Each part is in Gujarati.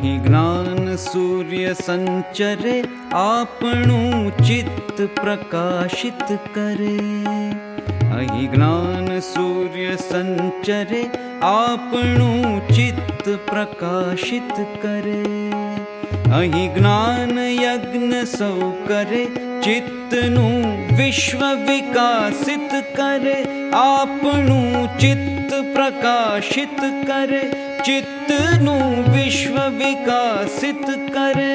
અહીં જ્ઞાન સૂર્ય સંચરે, આપણું ચિત્ત પ્રકાશિત કરે. અહીં જ્ઞાન સૂર્ય સંચરે, આપણું ચિત્ત પ્રકાશિત કરે. અહીં જ્ઞાન યજ્ઞ સૌ કરે, ચિત્તનું વિશ્વ વિકાસિત કરે. આપણું ચિત્ત પ્રકાશિત કરે, ચિત્તનું વિશ્વ વિકાસિત કરે.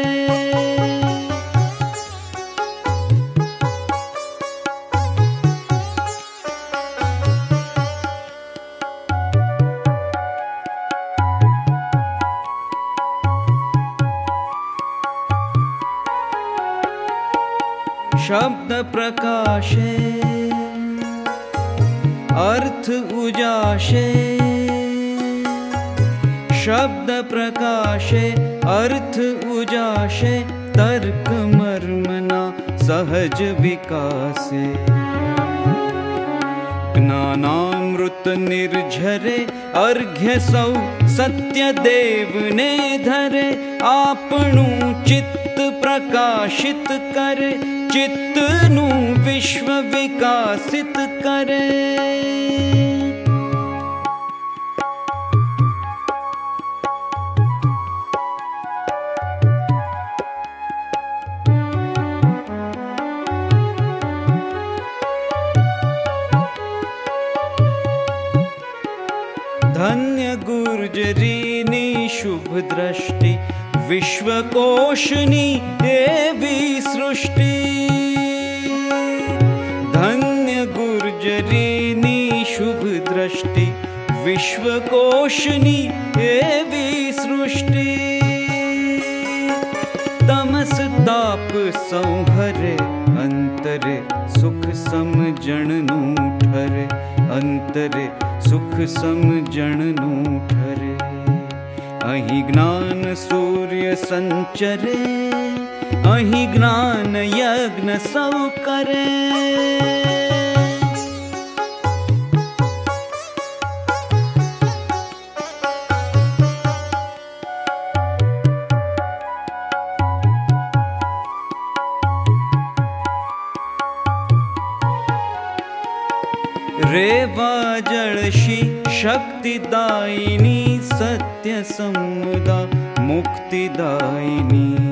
શબ્દ પ્રકાશે, અર્થ ઉજાશે. શબ્દ પ્રકાશે, અર્થ ઉજાશે, તર્ક મર્મના સહજ વિકાસે. જ્ઞાનામૃત નિર્ઝરે, અર્ઘ્ય સૌ સત્યદેવને ધરે. આપણું ચિત્ત પ્રકાશિત કરે, ચિત્તનું વિશ્વ વિકાસિત કરે. ધન્ય ગુર્જરીની શુભ દ્રષ્ટિ, વિશ્વકોશની એવી સૃષ્ટિ. ધન્ય ગુર્જરીની શુભ દ્રષ્ટિ, વિશ્વકોશની એવી સૃષ્ટિ. તમસ તાપ સંહરે, અંતરે સુખ સમજણનું ઠરે. અંતરે સુખ સમજણનું ઠરે. અહીં જ્ઞાન સૂર્ય સંચરે, અહીં જ્ઞાન યજ્ઞ સૌ કરે. રેવા જળશી શક્તિદાયિની, સત્ય સમુદા મુક્તિદાયિની.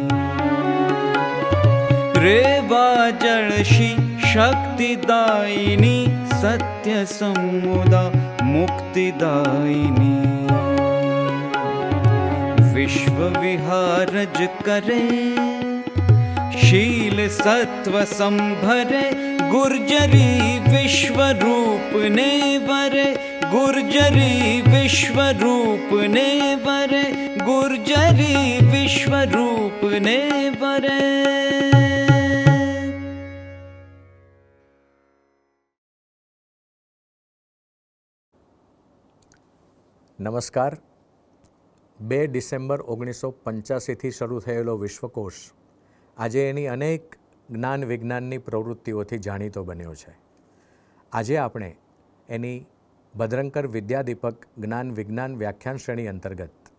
રેવા જળશી શક્તિદાયિની, સત્ય સમુદા મુક્તિદાયિની. વિશ્વ વિહાર જ કરે, શીલ સત્વ સંભરે. ગુર્જરી વિશ્વરૂપને વરે, ગુર્જરી વિશ્વરૂપને વરે. ગુર્જરી વિશ્વરૂપને વરે. નમસ્કાર. 2 ડિસેમ્બર 1985થી શરૂ થયેલો વિશ્વકોશ આજે એની અનેક જ્ઞાન વિજ્ઞાનની પ્રવૃત્તિઓથી જાણીતો બન્યો છે. આજે આપણે એની ભદ્રંકર વિદ્યાદીપક જ્ઞાન વિજ્ઞાન વ્યાખ્યાન શ્રેણી અંતર્ગત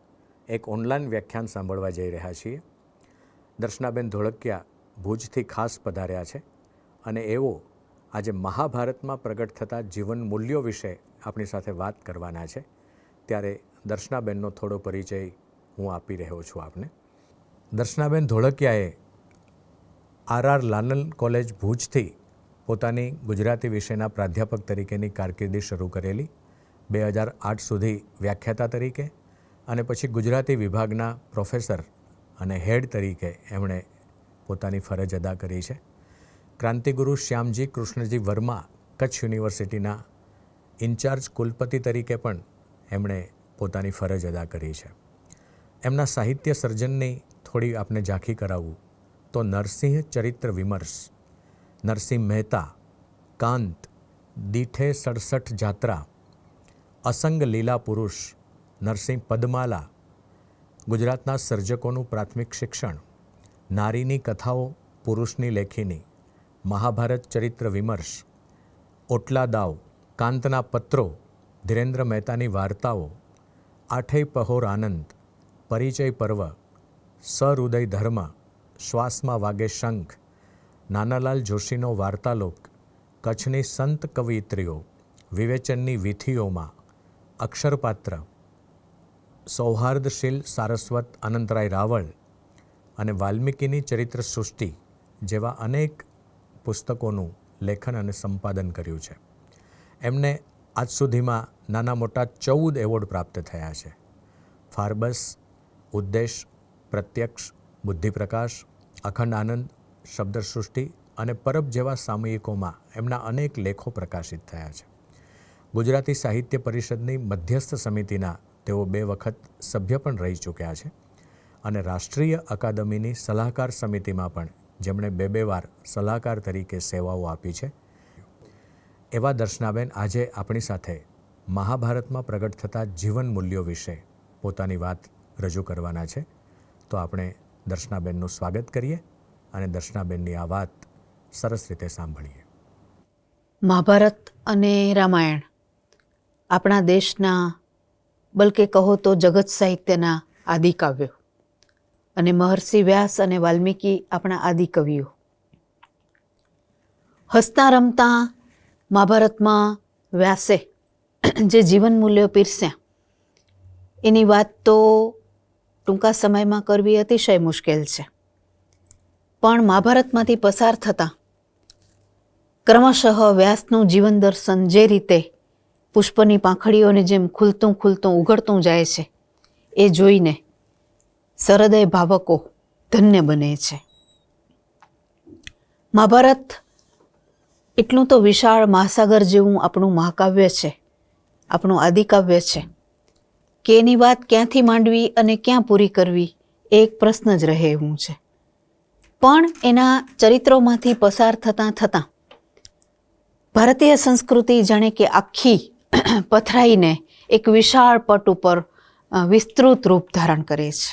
એક ઓનલાઈન વ્યાખ્યાન સાંભળવા જઈ રહ્યા છીએ. દર્શનાબેન ધોળકિયા ભુજથી ખાસ પધાર્યા છે અને એવો આજે મહાભારતમાં પ્રગટ થતા જીવન મૂલ્યો વિશે આપણી સાથે વાત કરવાના છે. ત્યારે દર્શનાબેનનો થોડો પરિચય હું આપી રહ્યો છું આપને. દર્શનાબેન ધોળકિયાએ આર લાલન કોલેજ ભુજથી પોતાની ગુજરાતી વિષયના પ્રાધ્યાપક તરીકેની કારકિર્દી શરૂ કરેલી. 2008 સુધી વ્યાખ્યાતા તરીકે અને પછી ગુજરાતી વિભાગના પ્રોફેસર અને હેડ તરીકે એમણે પોતાની ફરજ અદા કરી છે. ક્રાંતિગુરુ શ્યામજી કૃષ્ણજી વર્મા કચ્છ યુનિવર્સિટીના ઇન્ચાર્જ કુલપતિ તરીકે પણ એમણે પોતાની ફરજ અદા કરી છે. એમના સાહિત્ય સર્જનની થોડી આપને ઝાંખી કરાવું તો નરસિંહ ચરિત્ર વિમર્શ, નરસિંહ મહેતા, કાંત, દીઠે 67 જાત્રા, અસંગ લીલા પુરુષ, નરસિંહ પદમાલા, ગુજરાતના સર્જકોનું પ્રાથમિક શિક્ષણ, નારીની કથાઓ પુરુષની લેખીની, મહાભારત ચરિત્ર વિમર્શ, ઓટલા દાવ, કાંતના પત્રો, ધીરેન્દ્ર મહેતાની વાર્તાઓ, આઠેય પહોર આનંદ, પરિચય પર્વ, સહૃદય ધર્મ, શ્વાસમાં વાગે શંખ, નાનાલાલ જોશીનો વાર્તાલોક, કચ્છની સંત કવિયત્રીઓ, વિવેચનની વિધિઓમાં, અક્ષરપાત્ર, સૌહાર્દશીલ સારસ્વત અનંતરાય રાવળ અને વાલ્મીકીની ચરિત્ર સૃષ્ટિ જેવા અનેક પુસ્તકોનું લેખન અને સંપાદન કર્યું છે. એમને આજ સુધીમાં નાના મોટા 14 એવોર્ડ પ્રાપ્ત થયા છે. ફાર્બસ, ઉદ્દેશ, પ્રત્યક્ષ, બુદ્ધિપ્રકાશ, અખંડ આનંદ, શબ્દસૃષ્ટિ અને પરબ જેવા સામયિકોમાં એમના અનેક લેખો પ્રકાશિત થયા છે. ગુજરાતી સાહિત્ય પરિષદની મધ્યસ્થ સમિતિના તેઓ 2 વખત સભ્ય પણ રહી ચૂક્યા છે અને રાષ્ટ્રીય અકાદમીની સલાહકાર સમિતિમાં પણ જેમણે 2 વાર સલાહકાર તરીકે સેવાઓ આપી છે. એવા દર્શનાબેન આજે આપણી સાથે મહાભારતમાં પ્રગટ થતા જીવન મૂલ્યો વિશે પોતાની વાત રજૂ કરવાના છે. તો આપણે દર્શનાબેનનું સ્વાગત કરીએ અને દર્શનાબેનની આ વાત સરસ રીતે સાંભળીએ. મહાભારત અને રામાયણ આપણા દેશના, બલકે કહો તો જગત સાહિત્યના આદિકાવ્યો, અને મહર્ષિ વ્યાસ અને વાલ્મીકી આપણા આદિકવિઓ. હસતા રમતા મહાભારતમાં વ્યાસે જે જીવન મૂલ્યો પીરસ્યા એની વાત તો ટૂંકા સમયમાં કરવી અતિશય મુશ્કેલ છે. પણ મહાભારતમાંથી પસાર થતાં ક્રમશઃ વ્યાસનું જીવન દર્શન જે રીતે પુષ્પની પાંખડીઓની જેમ ખુલતું ખુલતું ઉઘડતું જાય છે એ જોઈને સહૃદય ભાવકો ધન્ય બને છે. મહાભારત એટલું તો વિશાળ મહાસાગર જેવું આપણું મહાકાવ્ય છે, આપણું આદિકાવ્ય છે કે એની વાત ક્યાંથી માંડવી અને ક્યાં પૂરી કરવી એ એક પ્રશ્ન જ રહે એવું છે. પણ એના ચરિત્રોમાંથી પસાર થતાં થતાં ભારતીય સંસ્કૃતિ જાણે કે આખી પથરાઈને એક વિશાળ પટ ઉપર વિસ્તૃત રૂપ ધારણ કરે છે.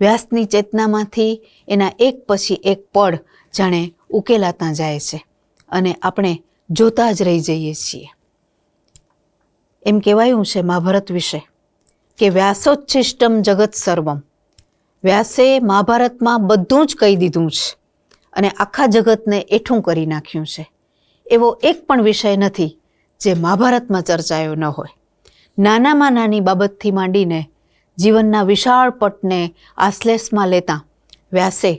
વ્યાસની ચેતનામાંથી એના એક પછી એક પડ જાણે ઉકેલાતા જાય છે અને આપણે જોતા જ રહી જઈએ છીએ. એમ કહેવાયું છે મહાભારત વિશે કે વ્યાસોચ્છિષ્ટમ જગત સર્વમ. વ્યાસે મહાભારતમાં બધું જ કહી દીધું છે અને આખા જગતને એઠું કરી નાખ્યું છે. એવો એક પણ વિષય નથી જે મહાભારતમાં ચર્ચાયો ન હોય. નાનામાં નાની બાબતથી માંડીને જીવનના વિશાળ પટને આશ્લેષમાં લેતા વ્યાસે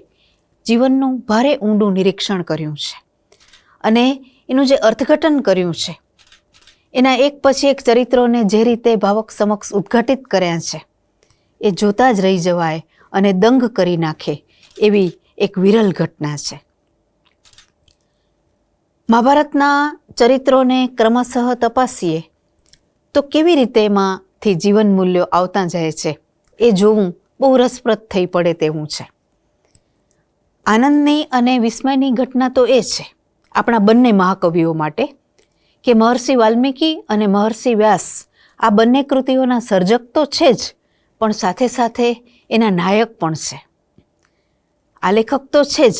જીવનનું ભારે ઊંડું નિરીક્ષણ કર્યું છે અને એનું જે અર્થઘટન કર્યું છે, એના એક પછી એક ચરિત્રોને જે રીતે ભાવક સમક્ષ ઉદ્ઘાટિત કર્યા છે એ જોતા જ રહી જવાય અને દંગ કરી નાખે એવી એક વિરલ ઘટના છે. મહાભારતના ચરિત્રોને ક્રમશઃ તપાસીએ તો કેવી રીતે એમાંથી જીવન મૂલ્યો આવતા જાય છે એ જોવું બહુ રસપ્રદ થઈ પડે તેવું છે. આનંદની અને વિસ્મયની ઘટના તો એ છે આપણા બંને મહાકવિઓ માટે કે મહર્ષિ વાલ્મીકી અને મહર્ષિ વ્યાસ આ બંને કૃતિઓના સર્જક તો છે જ, પણ સાથે સાથે એના નાયક પણ છે. આલેખક તો છે જ,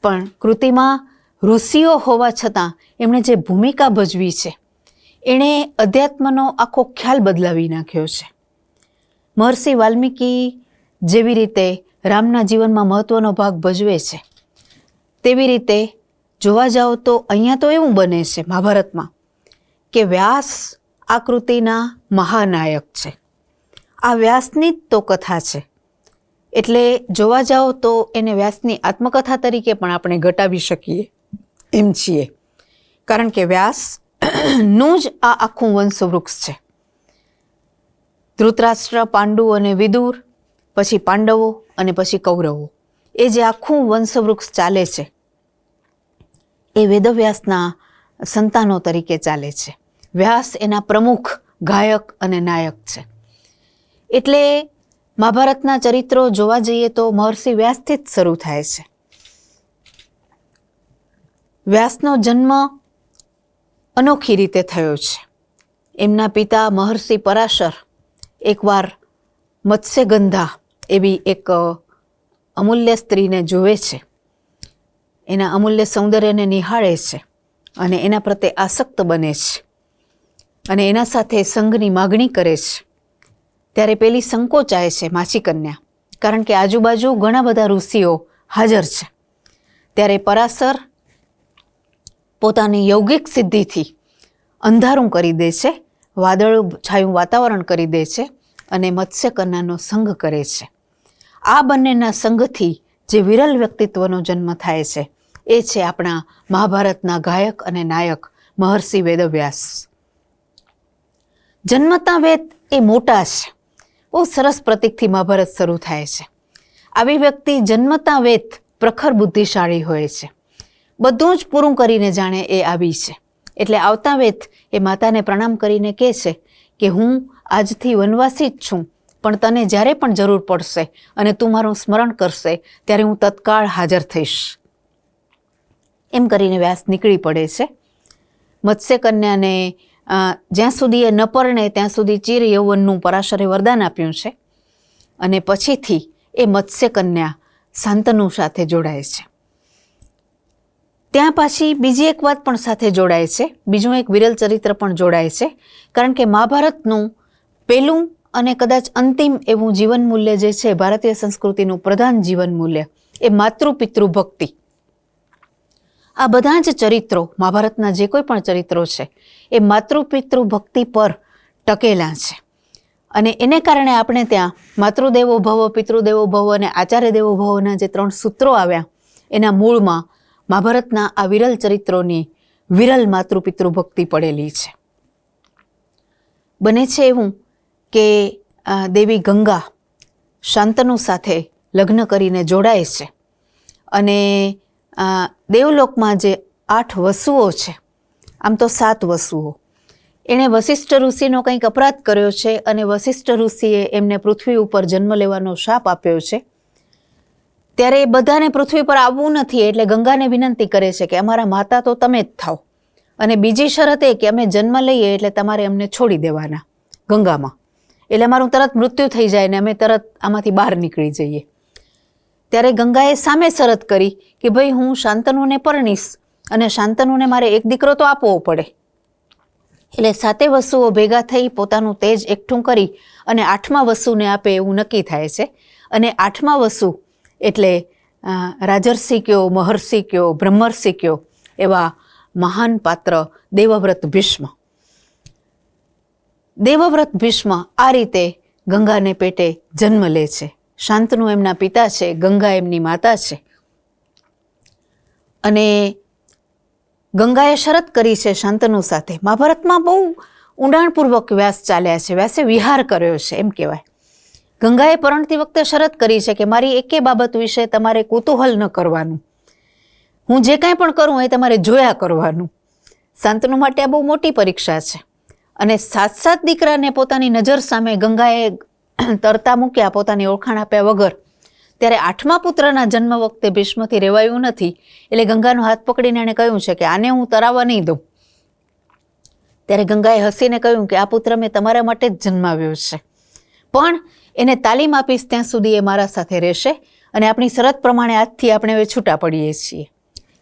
પણ કૃતિમાં ઋષિઓ હોવા છતાં એમણે જે ભૂમિકા ભજવી છે એણે અધ્યાત્મનો આખો ખ્યાલ બદલાવી નાખ્યો છે. મહર્ષિ વાલ્મીકી જેવી રીતે રામના જીવનમાં મહત્વનો ભાગ ભજવે છે, તેવી રીતે જોવા જાઓ તો અહીંયા તો એવું બને છે મહાભારતમાં કે વ્યાસ આ કૃતિના મહાનાયક છે. આ વ્યાસની જ તો કથા છે, એટલે જોવા જાઓ તો એને વ્યાસની આત્મકથા તરીકે પણ આપણે ઘટાવી શકીએ એમ છીએ, કારણ કે વ્યાસનું જ આ આખું વંશવૃક્ષ છે. ધૃતરાષ્ટ્ર, પાંડુ અને વિદુર, પછી પાંડવો અને પછી કૌરવો, એ જે આખું વંશવૃક્ષ ચાલે છે એ વેદવ્યાસના સંતાનો તરીકે ચાલે છે. વ્યાસ એના પ્રમુખ ગાયક અને નાયક છે. એટલે મહાભારતના ચરિત્રો જોવા જઈએ તો મહર્ષિ વ્યાસથી જ શરૂ થાય છે. વ્યાસનો જન્મ અનોખી રીતે થયો છે. એમના પિતા મહર્ષિ પરાશર એકવાર મત્સ્યગંધા એવી એક અમૂલ્ય સ્ત્રીને જોવે છે, એના અમૂલ્ય સૌંદર્યને નિહાળે છે અને એના પ્રત્યે આસક્ત બને છે અને એના સાથે સંગની માગણી કરે છે. ત્યારે પેલી સંકોચાય છે માછી કન્યા કારણ કે આજુબાજુ ઘણા બધા ઋષિઓ હાજર છે. ત્યારે પરાશર પોતાની યૌગિક સિદ્ધિથી અંધારું કરી દે છે, વાદળ છાયું વાતાવરણ કરી દે છે અને મત્સ્યકન્યાનો સંગ કરે છે. આ બંનેના સંગથી જે વિરલ વ્યક્તિત્વનો જન્મ થાય છે એ છે આપણા મહાભારતના ગાયક અને નાયક મહર્ષિ વેદવ્યાસ. જન્મતા વેદ એ મોટા છે. બહુ સરસ પ્રતીકથી મહાભારત શરૂ થાય છે. આવી વ્યક્તિ જન્મતા વેદ પ્રખર બુદ્ધિશાળી હોય છે. બધું જ પૂરું કરીને જાણે એ આવી છે. એટલે આવતા વેદ એ માતાને પ્રણામ કરીને કહે છે કે હું આજથી વનવાસી જ છું, પણ તને જ્યારે પણ જરૂર પડશે અને તું મારું સ્મરણ કરશે ત્યારે હું તત્કાળ હાજર થઈશ. એમ કરીને વ્યાસ નીકળી પડે છે. મત્સ્યકન્યાને જ્યાં સુધી એ ન પરણે ત્યાં સુધી ચિર યૌવનનું પરાશરે વરદાન આપ્યું છે અને પછીથી એ મત્સ્યકન્યા શાંતનુ સાથે જોડાય છે. ત્યાં પાછી બીજી એક વાત પણ સાથે જોડાય છે, બીજું એક વિરલ ચરિત્ર પણ જોડાય છે. કારણ કે મહાભારતનું પહેલું અને કદાચ અંતિમ એવું જીવન મૂલ્ય જે છે, ભારતીય સંસ્કૃતિનું પ્રધાન જીવન મૂલ્ય, એ માતૃ પિતૃ ભક્તિ. આ બધા જ ચરિત્રો, મહાભારતના જે કોઈ પણ ચરિત્રો છે એ માતૃ પિતૃ ભક્તિ પર ટકેલા છે. અને એને કારણે આપણે ત્યાં માતૃદેવો ભવ, પિતૃદેવો ભવ અને આચાર્ય દેવો ભવના જે 3 સૂત્રો આવ્યા એના મૂળમાં મહાભારતના આ વિરલ ચરિત્રોની વિરલ માતૃ પિતૃ ભક્તિ પડેલી છે. બને છે એવું કે દેવી ગંગા શાંતનુ સાથે લગ્ન કરીને જોડાય છે અને દેવલોકમાં જે 8 વસુઓ છે, આમ તો 7 વસુઓ, એણે વશિષ્ઠ ઋષિનો કંઈક અપરાધ કર્યો છે અને વશિષ્ઠ ઋષિએ એમને પૃથ્વી ઉપર જન્મ લેવાનો શાપ આપ્યો છે. ત્યારે એ બધાને પૃથ્વી પર આવવું નથી એટલે ગંગાને વિનંતી કરે છે કે અમારા માતા તો તમે જ થાઓ અને બીજી શરત એ કે અમે જન્મ લઈએ એટલે તમારે અમને છોડી દેવાના ગંગામાં, એટલે અમારું તરત મૃત્યુ થઈ જાય ને અમે તરત આમાંથી બહાર નીકળી જઈએ. ત્યારે ગંગાએ સામે શરત કરી કે ભાઈ હું શાંતનુને પરણીશ અને શાંતનુને મારે એક દીકરો તો આપવો પડે. એટલે 7 વસુઓ ભેગા થઈ પોતાનું તેજ એકઠું કરી અને 8મા વસુને આપે એવું નક્કી થાય છે. અને 8મા વસુ એટલે રાજર્ષિ કયો, મહર્ષિ કયો, બ્રહ્મર્ષિ કયો એવા મહાન પાત્ર દેવવ્રત ભીષ્મ. દેવવ્રત ભીષ્મ આ રીતે ગંગાને પેટે જન્મ લે છે. શાંતનુ એમના પિતા છે, ગંગા એમની માતા છે. અને ગંગાએ શરત કરી છે શાંતનુ સાથે. મહાભારતમાં બહુ ઊંડાણપૂર્વક વ્યાસ ચાલ્યા છે, વ્યાસે વિહાર કર્યો છે એમ કહેવાય. ગંગાએ પરણતી વખતે શરત કરી છે કે મારી એકે બાબત વિશે તમારે કુતૂહલ ન કરવાનું, હું જે કાંઈ પણ કરું એ તમારે જોયા કરવાનું. શાંતનુ માટે આ બહુ મોટી પરીક્ષા છે. અને 7 દીકરાને પોતાની નજર સામે ગંગાએ તરતા મૂક્યા પોતાની ઓળખાણ આપ્યા વગર. ત્યારે 8મા પુત્રના જન્મ વખતે ભીષ્મથી રહેવાયું નથી એટલે ગંગાનો હાથ પકડીને એણે કહ્યું છે કે આને હું તરાવવા નહીં દઉં. ત્યારે ગંગાએ હસીને કહ્યું કે આ પુત્ર મેં તમારા માટે જ જન્માવ્યો છે, પણ એને તાલીમ આપીશ ત્યાં સુધી એ મારા સાથે રહેશે અને આપણી શરત પ્રમાણે આજથી આપણે હવે છૂટા પડીએ છીએ.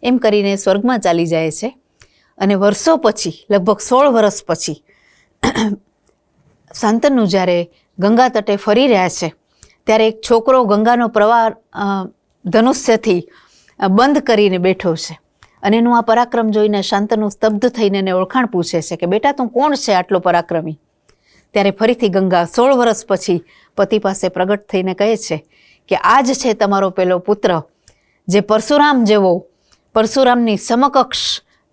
એમ કરીને સ્વર્ગમાં ચાલી જાય છે. અને વર્ષો પછી, લગભગ 16 વર્ષ પછી શાંતનુ જ્યારે ગંગા તટે ફરી રહ્યા છે ત્યારે એક છોકરો ગંગાનો પ્રવાહ ધનુષ્યથી બંધ કરીને બેઠો છે. અને એનું આ પરાક્રમ જોઈને શાંતનુ સ્તબ્ધ થઈને એને ઓળખાણ પૂછે છે કે બેટા તું કોણ છે આટલો પરાક્રમી? ત્યારે ફરીથી ગંગા 16 વર્ષ પછી પતિ પાસે પ્રગટ થઈને કહે છે કે આ જ છે તમારો પેલો પુત્ર, જે પરશુરામ જેવો, પરશુરામની સમકક્ષ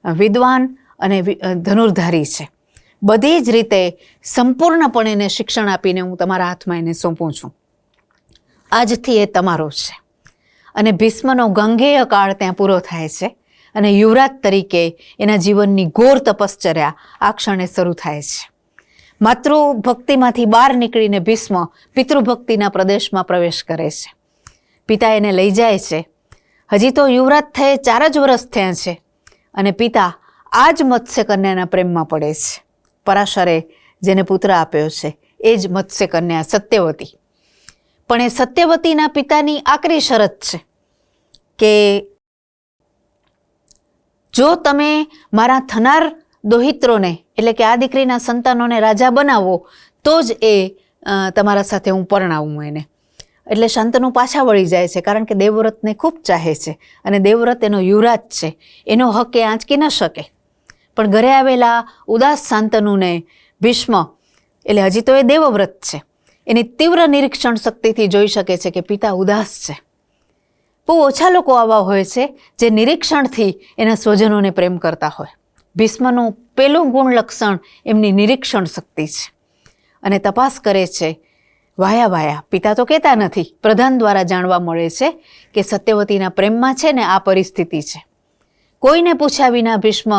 વિદ્વાન અને ધનુર્ધારી છે. બધી જ રીતે સંપૂર્ણપણે એને શિક્ષણ આપીને હું તમારા હાથમાં એને સોંપું છું. આજથી એ તમારો છે. અને ભીષ્મનો ગાંગેય કાળ ત્યાં પૂરો થાય છે અને યુવરાજ તરીકે એના જીવનની ઘોર તપશ્ચર્યા આ ક્ષણે શરૂ થાય છે. માતૃભક્તિમાંથી બહાર નીકળીને ભીષ્મ પિતૃભક્તિના પ્રદેશમાં પ્રવેશ કરે છે. પિતા એને લઈ જાય છે. હજી તો યુવરાજ થયે 4 જ વર્ષ થયા છે અને પિતા આ જ મત્સ્યકન્યાના પ્રેમમાં પડે છે. પરાશરે જેને પુત્ર આપ્યો છે એ જ મત્સ્યકન્યા સત્યવતી. પણ એ સત્યવતીના પિતાની આકરી શરત છે કે જો તમે મારા થનાર દોહિત્રોને એટલે કે આ દીકરીના સંતાનોને રાજા બનાવો તો જ એ તમારા સાથે હું પરણાવું એને. એટલે શાંતનુ પાછા વળી જાય છે, કારણ કે દેવવ્રતને ખૂબ ચાહે છે અને દેવવ્રત એનો યુવરાજ છે, એનો હક એ આંચકી ન શકે. પણ ઘરે આવેલા ઉદાસ શાંતનુને ભીષ્મ, એટલે હજી તો એ દેવવ્રત છે, એની તીવ્ર નિરીક્ષણ શક્તિથી જોઈ શકે છે કે પિતા ઉદાસ છે. બહુ ઓછા લોકો આવા હોય છે જે નિરીક્ષણથી એના સ્વજનોને પ્રેમ કરતા હોય. ભીષ્મનું પહેલું ગુણ લક્ષણ એમની નિરીક્ષણ શક્તિ છે અને તપાસ કરે છે. વાયા પિતા તો કહેતા નથી, પ્રધાન દ્વારા જાણવા મળે છે કે સત્યવતીના પ્રેમમાં છે ને આ પરિસ્થિતિ છે. કોઈને પૂછ્યા વિના ભીષ્મ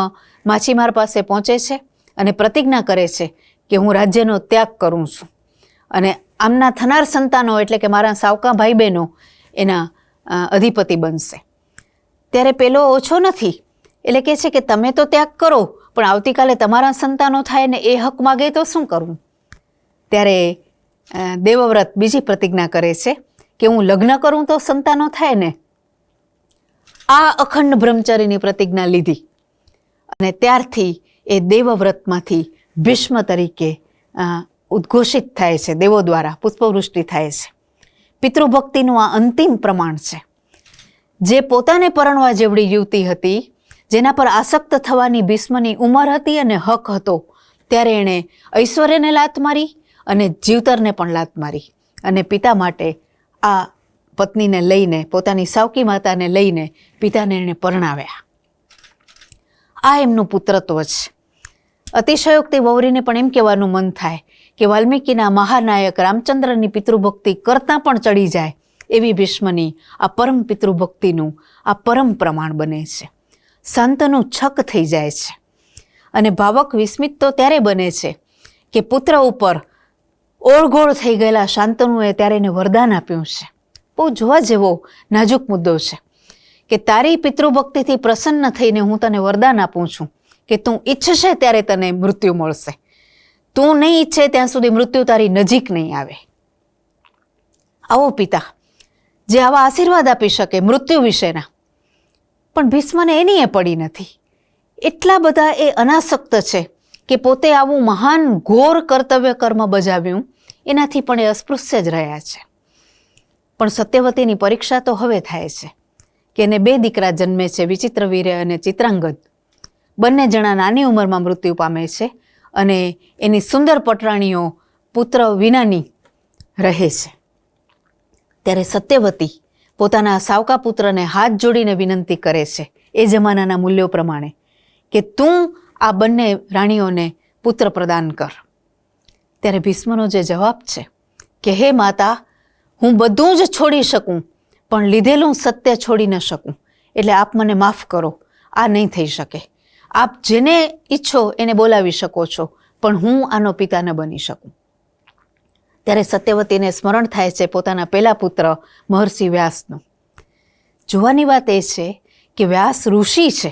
માછીમાર પાસે પહોંચે છે અને પ્રતિજ્ઞા કરે છે કે હું રાજ્યનો ત્યાગ કરું છું અને આમના થનાર સંતાનો એટલે કે મારા સાવકા ભાઈ બહેનો એના અધિપતિ બનશે. ત્યારે પેલો ઓછો નથી, એટલે કહે છે કે તમે તો ત્યાગ કરો, પણ આવતીકાલે તમારા સંતાનો થાય ને એ હક માગે તો શું કરવું? ત્યારે દેવવ્રત બીજી પ્રતિજ્ઞા કરે છે કે હું લગ્ન કરું તો સંતાનો થાય ને. આ અખંડ બ્રહ્મચર્યની પ્રતિજ્ઞા લીધી અને ત્યારથી એ દેવવ્રતમાંથી ભીષ્મ તરીકે ઉદ્ઘોષિત થાય છે, દેવો દ્વારા પુષ્પવૃષ્ટિ થાય છે. પિતૃભક્તિનું આ અંતિમ પ્રમાણ છે. જે પોતાને પરણવા જેવડી યુવતી હતી, જેના પર આસક્ત થવાની ભીષ્મની ઉંમર હતી અને હક હતો, ત્યારે એણે ઐશ્વર્યને લાત મારી અને જીવતરને પણ લાત મારી અને પિતા માટે આ પત્નીને લઈને, પોતાની સાવકી માતાને લઈને પિતાને એણે પરણાવ્યા. આ એમનું પુત્રત્વ છે. અતિશયોક્તિ વહુરીને પણ એમ કહેવાનું મન થાય કે વાલ્મીકીના મહાનાયક રામચંદ્રની પિતૃભક્તિ કરતાં પણ ચડી જાય એવી ભીષ્મની આ પરમ પિતૃભક્તિનું આ પરમ પ્રમાણ બને છે. શાંતનુ છક થઈ જાય છે અને ભાવક વિસ્મિત તો ત્યારે બને છે કે પુત્ર ઉપર ઓળઘોળ થઈ ગયેલા શાંતનુએ ત્યારે એને વરદાન આપ્યું છે. બહુ જોવા જેવો નાજુક મુદ્દો છે કે તારી પિતૃભક્તિથી પ્રસન્ન થઈને હું તને વરદાન આપું છું કે તું ઈચ્છશે ત્યારે તને મૃત્યુ મળશે, તું નહીં ઈચ્છે ત્યાં સુધી મૃત્યુ તારી નજીક નહીં આવે. આવો પિતા જે આવા આશીર્વાદ આપી શકે મૃત્યુ વિશેના, પણ ભીષ્મને એની એ પડી નથી. એટલા બધા એ અનાસક્ત છે કે પોતે આવું મહાન ઘોર કર્તવ્ય કર્મ બજાવ્યું એનાથી પણ એ અસ્પૃશ્ય જ રહ્યા છે. પણ સત્યવતીની પરીક્ષા તો હવે થાય છે કે એને 2 દીકરા જન્મે છે, વિચિત્રવીર્ય અને ચિત્રાંગદ. બંને જણા નાની ઉંમરમાં મૃત્યુ પામે છે અને એની સુંદર પટરાણીઓ પુત્ર વિનાની રહે છે. ત્યારે સત્યવતી પોતાના સાવકા પુત્રને હાથ જોડીને વિનંતી કરે છે એ જમાનાના મૂલ્યો પ્રમાણે કે તું આ બંને રાણીઓને પુત્ર પ્રદાન કર. ત્યારે ભીષ્મનો જે જવાબ છે કે હે માતા, હું બધું જ છોડી શકું પણ લીધેલું સત્ય છોડી ન શકું, એટલે આપ મને માફ કરો, આ નહીં થઈ શકે. આપ જેને ઈચ્છો એને બોલાવી શકો છો, પણ હું આનો પિતા ન બની શકું. ત્યારે સત્યવતીને સ્મરણ થાય છે પોતાના પહેલા પુત્ર મહર્ષિ વ્યાસનું. જોવાની વાત એ છે કે વ્યાસ ઋષિ છે,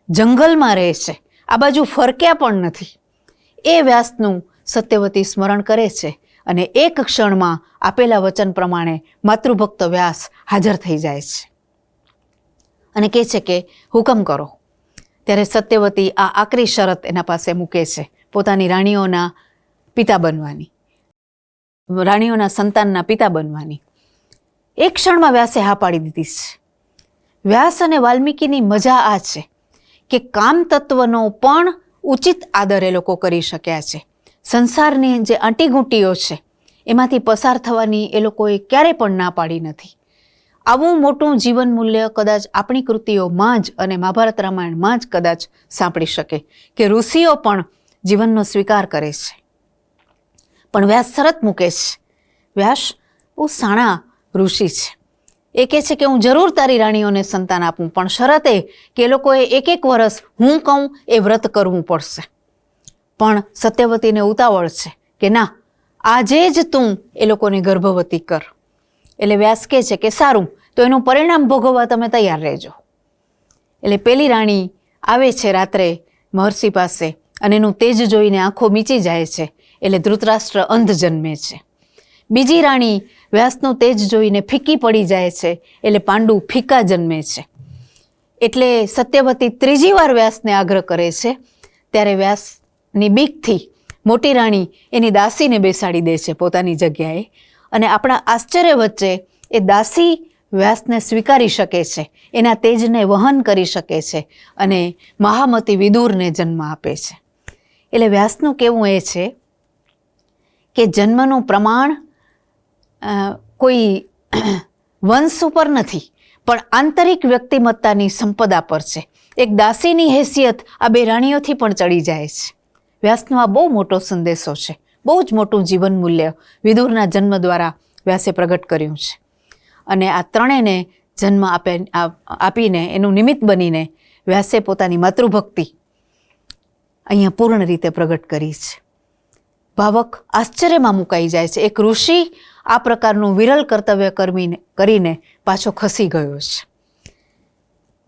જંગલમાં રહે છે, આ બાજુ ફરક્યા પણ નથી. એ વ્યાસનું સત્યવતી સ્મરણ કરે છે અને એક ક્ષણમાં આપેલા વચન પ્રમાણે માતૃભક્ત વ્યાસ હાજર થઈ જાય છે અને કહે છે કે હુકમ કરો. ત્યારે સત્યવતી આ આકરી શરત એના પાસે મૂકે છે પોતાની રાણીઓના પિતા બનવાની, રાણીઓના સંતાનના પિતા બનવાની. એક ક્ષણમાં વ્યાસે હા પાડી દીધી છે. વ્યાસ અને વાલ્મીકીની મજા આ છે કે કામ તત્વનો પણ ઉચિત આદર એ લોકો કરી શક્યા છે. સંસારની જે આંટીઘૂંટીઓ છે એમાંથી પસાર થવાની એ લોકોએ ક્યારે પણ ના પાડી નથી. આવું મોટું જીવન મૂલ્ય કદાચ આપણી કૃતિઓમાં જ અને મહાભારત રામાયણમાં જ કદાચ સાંપડી શકે કે ઋષિઓ પણ જીવનનો સ્વીકાર કરે છે. પણ વ્યાસ શરત મૂકે છે. વ્યાસ બહુ સાણા ઋષિ છે. એ કહે છે કે હું જરૂર તારી રાણીઓને સંતાન આપું, પણ શરત એ કે એ લોકોએ 1 વર્ષ હું કહું એ વ્રત કરવું પડશે. પણ સત્યવતીને ઉતાવળ છે કે ના, આજે જ તું એ લોકોને ગર્ભવતી કર. એટલે વ્યાસ કહે છે કે સારું, તો એનું પરિણામ ભોગવવા તમે તૈયાર રહેજો. એટલે પેલી રાણી આવે છે રાત્રે મહર્ષિ પાસે અને એનું તેજ જોઈને આંખો મીચી જાય છે, એટલે ધૃતરાષ્ટ્ર અંધ જન્મે છે. બીજી રાણી વ્યાસનું તેજ જોઈને ફીકી પડી જાય છે, એટલે પાંડુ ફીકા જન્મે છે. એટલે સત્યવતી 3જી વાર વ્યાસને આગ્રહ કરે છે. ત્યારે વ્યાસની બીકથી મોટી રાણી એની દાસીને બેસાડી દે છે પોતાની જગ્યાએ અને આપણા આશ્ચર્ય વચ્ચે એ દાસી વ્યાસને સ્વીકારી શકે છે, એના તેજને વહન કરી શકે છે અને મહામતી વિદુરને જન્મ આપે છે. એટલે વ્યાસનું કહેવું એ છે કે જન્મનું પ્રમાણ કોઈ વંશ ઉપર નથી, પણ આંતરિક વ્યક્તિમત્તાની સંપદા પર છે. એક દાસીની હેસિયત આ બે રાણીઓથી પણ ચડી જાય છે. વ્યાસનો આ બહુ મોટો સંદેશો છે, બહુ જ મોટું જીવન મૂલ્ય વિદુરના જન્મ દ્વારા વ્યાસે પ્રગટ કર્યું છે. અને આ ત્રણેયને જન્મ આપીને એનું નિમિત્ત બનીને વ્યાસે પોતાની માતૃભક્તિ અહીંયા પૂર્ણ રીતે પ્રગટ કરી છે. ભાવક આશ્ચર્યમાં મુકાઈ જાય છે. એક ઋષિ આ પ્રકારનું વિરલ કર્તવ્ય કરીને પાછો ખસી ગયો છે.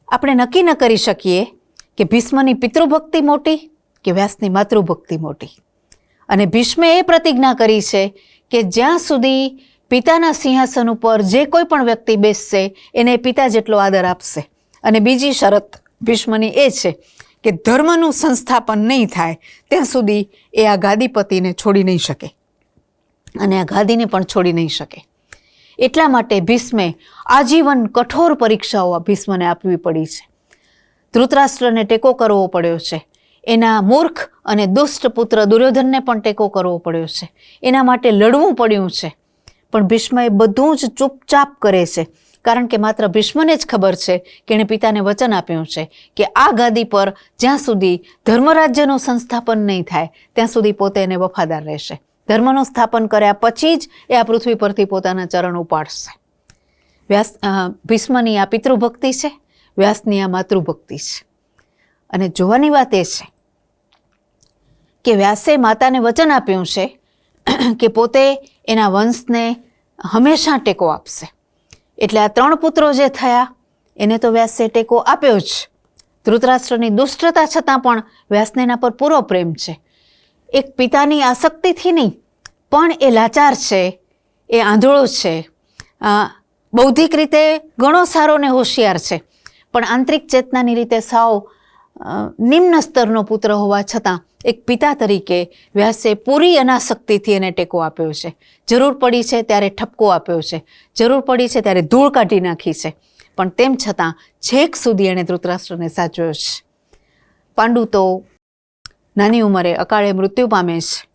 આપણે નક્કી ન કરી શકીએ કે ભીષ્મની પિતૃભક્તિ મોટી કે વ્યાસની માતૃભક્તિ મોટી. અને ભીષ્મે એ પ્રતિજ્ઞા કરી છે કે જ્યાં સુધી પિતાના સિંહાસન ઉપર જે કોઈ પણ વ્યક્તિ બેસશે એને પિતા જેટલો આદર આપશે. અને બીજી શરત ભીષ્મની એ છે કે ધર્મનું સંસ્થાપન નહીં થાય ત્યાં સુધી એ આ ગાદીપતિને છોડી નહીં શકે અને આ ગાદીને પણ છોડી નહીં શકે. એટલા માટે ભીષ્મે આજીવન કઠોર પરીક્ષાઓ ભીષ્મને આપવી પડી છે. ધૃતરાષ્ટ્રને ટેકો કરવો પડ્યો છે, એના મૂર્ખ અને દુષ્ટ પુત્ર દુર્યોધનને પણ ટેકો કરવો પડ્યો છે, એના માટે લડવું પડ્યું છે. પણ ભીષ્મ એ બધું જ ચૂપચાપ કરે છે, કારણ કે માત્ર ભીષ્મને જ ખબર છે કે એણે પિતાને વચન આપ્યું છે કે આ ગાદી પર જ્યાં સુધી ધર્મરાજ્યનું સંસ્થાપન નહીં થાય ત્યાં સુધી પોતે એને વફાદાર રહેશે. ધર્મનું સ્થાપન કર્યા પછી જ એ આ પૃથ્વી પરથી પોતાના ચરણ ઉપાડશે. ભીષ્મની આ પિતૃભક્તિ છે, વ્યાસની આ માતૃભક્તિ છે. અને જોવાની વાત એ છે કે વ્યાસે માતાને વચન આપ્યું છે કે પોતે એના વંશને હંમેશા ટેકો આપશે. એટલે આ ત્રણ પુત્રો જે થયા એને તો વ્યાસે ટેકો આપ્યો જ. ધૃતરાષ્ટ્રની દુષ્ટતા છતાં પણ વ્યાસને એના પર પૂરો પ્રેમ છે. એક પિતાની આસક્તિથી નહીં, પણ એ લાચાર છે, એ આંધળો છે, બૌદ્ધિક રીતે ઘણો સારો ને હોશિયાર છે, પણ આંતરિક ચેતનાની રીતે સાવ નિમ્ન સ્તરનો પુત્ર હોવા છતાં એક પિતા તરીકે વ્યાસે પૂરી અનાસક્તિથી એને ટેકો આપ્યો છે. જરૂર પડી છે ત્યારે ઠપકો આપ્યો છે, જરૂર પડી છે ત્યારે ધૂળ કાઢી નાખી છે, પણ તેમ છતાં છેક સુધી એણે ધૃતરાષ્ટ્રને સાચવ્યો છે. પાંડુ તો નાની ઉંમરે અકાળે મૃત્યુ પામે છે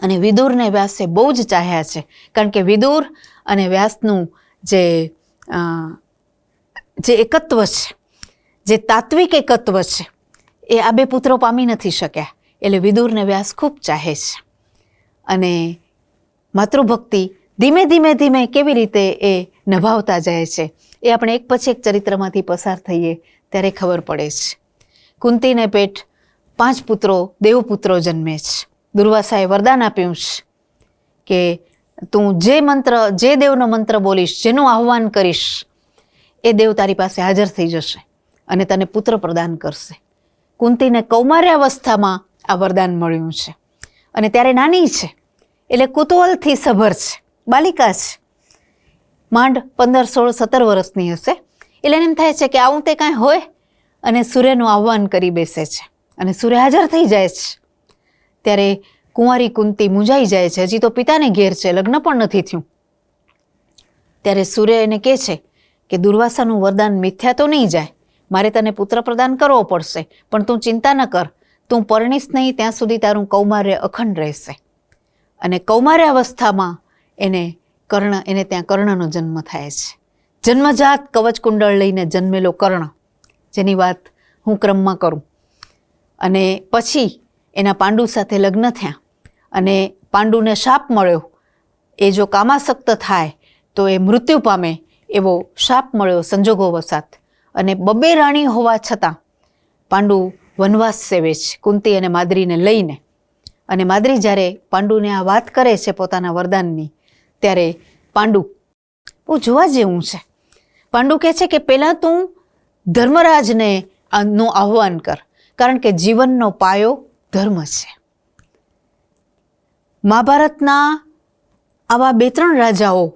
અને વિદુરને વ્યાસે બહુ જ ચાહ્યા છે, કારણ કે વિદુર અને વ્યાસનું જે એકત્વ છે, જે તાત્વિક એકત્વ છે, એ આ બે પુત્રો પામી નથી શક્યા. એટલે વિદુરને વ્યાસ ખૂબ ચાહે છે. અને માતૃભક્તિ ધીમે ધીમે ધીમે કેવી રીતે એ નિભાવતા જાય છે એ આપણે એક પછી એક ચરિત્રમાંથી પસાર થઈએ ત્યારે ખબર પડે છે. કુંતીને પેટ 5 પુત્રો દેવપુત્રો જન્મે છે. દુર્વાસાએ વરદાન આપ્યું છે કે તું જે દેવનો મંત્ર બોલીશ, જેનું આહ્વાન કરીશ, એ દેવ તારી પાસે હાજર થઈ જશે અને તને પુત્ર પ્રદાન કરશે. કુંતીને કૌમાર્યાવસ્થામાં આ વરદાન મળ્યું છે અને ત્યારે નાની છે, એટલે કુતૂહલથી સભર છે, બાલિકા છે, માંડ 15, 16, 17 વર્ષની હશે. એટલે એમ થાય છે કે આવું તે કાંઈ હોય, અને સૂર્યનું આહ્વાન કરી બેસે છે અને સૂર્ય હાજર થઈ જાય છે. ત્યારે કુંવારી કુંતી મૂંઝાઈ જાય છે, હજી તો પિતાને ઘેર છે, લગ્ન પણ નથી થયું. ત્યારે સૂર્ય એને કહે છે કે દુર્વાસાનું વરદાન મિથ્યા તો નહીં જાય, મારે તને પુત્ર પ્રદાન કરવો પડશે, પણ તું ચિંતા ન કર, તું પરણીશ નહીં ત્યાં સુધી તારું કૌમાર્ય અખંડ રહેશે. અને કૌમાર્યાવસ્થામાં એને ત્યાં કર્ણનો જન્મ થાય છે. જન્મજાત કવચકુંડળ લઈને જન્મેલો કર્ણ, જેની વાત હું ક્રમમાં કરું. અને પછી એના પાંડુ સાથે લગ્ન થયા અને પાંડુને શાપ મળ્યો, એ જો કામાસક્ત થાય તો એ મૃત્યુ પામે એવો શાપ મળ્યો સંજોગો વસાત. અને 2 રાણી હોવા છતાં પાંડુ વનવાસ સેવે છે કુંતી અને માદ્રીને લઈને. અને માદ્રી જ્યારે પાંડુને આ વાત કરે છે પોતાના વરદાનની, ત્યારે પાંડુ બહુ જોવા જેવું છે. પાંડુ કહે છે કે પહેલાં તું ધર્મરાજને નું આહ્વાન કર, કારણ કે જીવનનો પાયો ધર્મ છે. મહાભારતના આવા 2-3 રાજાઓ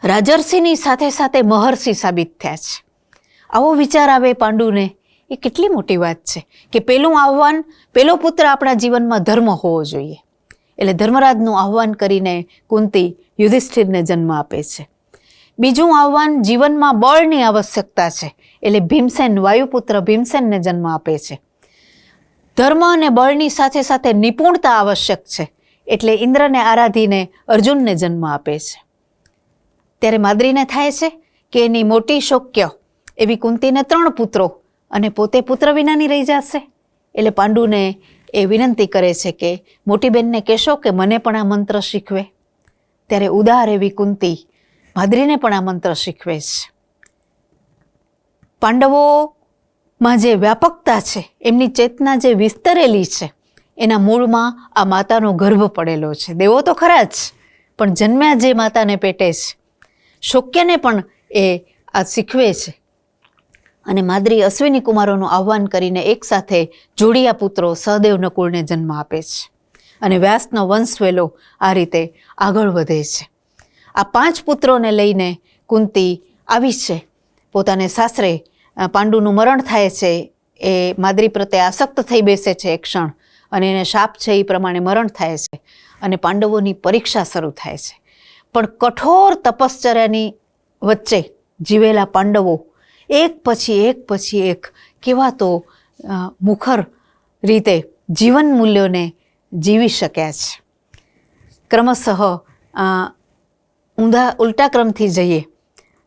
રાજર્ષિની સાથે સાથે મહર્ષિ સાબિત થયા છે. આવો વિચાર આવે પાંડુને, એ કેટલી મોટી વાત છે કે પેલું આહ્વાન, પેલો પુત્ર આપણા જીવનમાં ધર્મ હોવો જોઈએ. એટલે ધર્મરાજનું આહ્વાન કરીને કુંતી યુધિષ્ઠિરને જન્મ આપે છે. બીજું આહ્વાન, જીવનમાં બળની આવશ્યકતા છે એટલે ભીમસેન, વાયુપુત્ર ભીમસેનને જન્મ આપે છે. ધર્મ અને બળની સાથે સાથે નિપુણતા આવશ્યક છે એટલે ઇન્દ્રને આરાધીને અર્જુનને જન્મ આપે છે. ત્યારે માદ્રીને થાય છે કે એની મોટી શોક્ય એવી કુંતીને 3 પુત્રો અને પોતે પુત્ર વિનાની રહી જશે. એટલે પાંડુને એ વિનંતી કરે છે કે મોટી બેનને કહેશો કે મને પણ આ મંત્ર શીખવે. ત્યારે ઉદાર એવી કુંતી માદ્રીને પણ આ મંત્ર શીખવે છે. પાંડવોમાં જે વ્યાપકતા છે, એમની ચેતના જે વિસ્તરેલી છે, એના મૂળમાં આ માતાનો ગર્ભ પડેલો છે. દેવો તો ખરા જ, પણ જન્મ્યા જે માતાને પેટે છે, શોક્યને પણ એ આ શીખવે છે. અને માદ્રી અશ્વિની કુમારોનું આહ્વાન કરીને એકસાથે જોડિયા પુત્રો સહદેવ નકુળને જન્મ આપે છે. અને વ્યાસનો વંશવેલો આ રીતે આગળ વધે છે. આ 5 પુત્રોને લઈને કુંતી આવી છે પોતાને સાસરે. પાંડુનું મરણ થાય છે, એ માદ્રી પ્રત્યે આસક્ત થઈ બેસે છે એક ક્ષણ, અને એને શાપ છે એ પ્રમાણે મરણ થાય છે. અને પાંડવોની પરીક્ષા શરૂ થાય છે. પણ કઠોર તપશ્ચર્યાની વચ્ચે જીવેલા પાંડવો એક પછી એક કેવા તો મુખર રીતે જીવન મૂલ્યોને જીવી શક્યા છે. ક્રમશઃ ઉલટા ક્રમથી જઈએ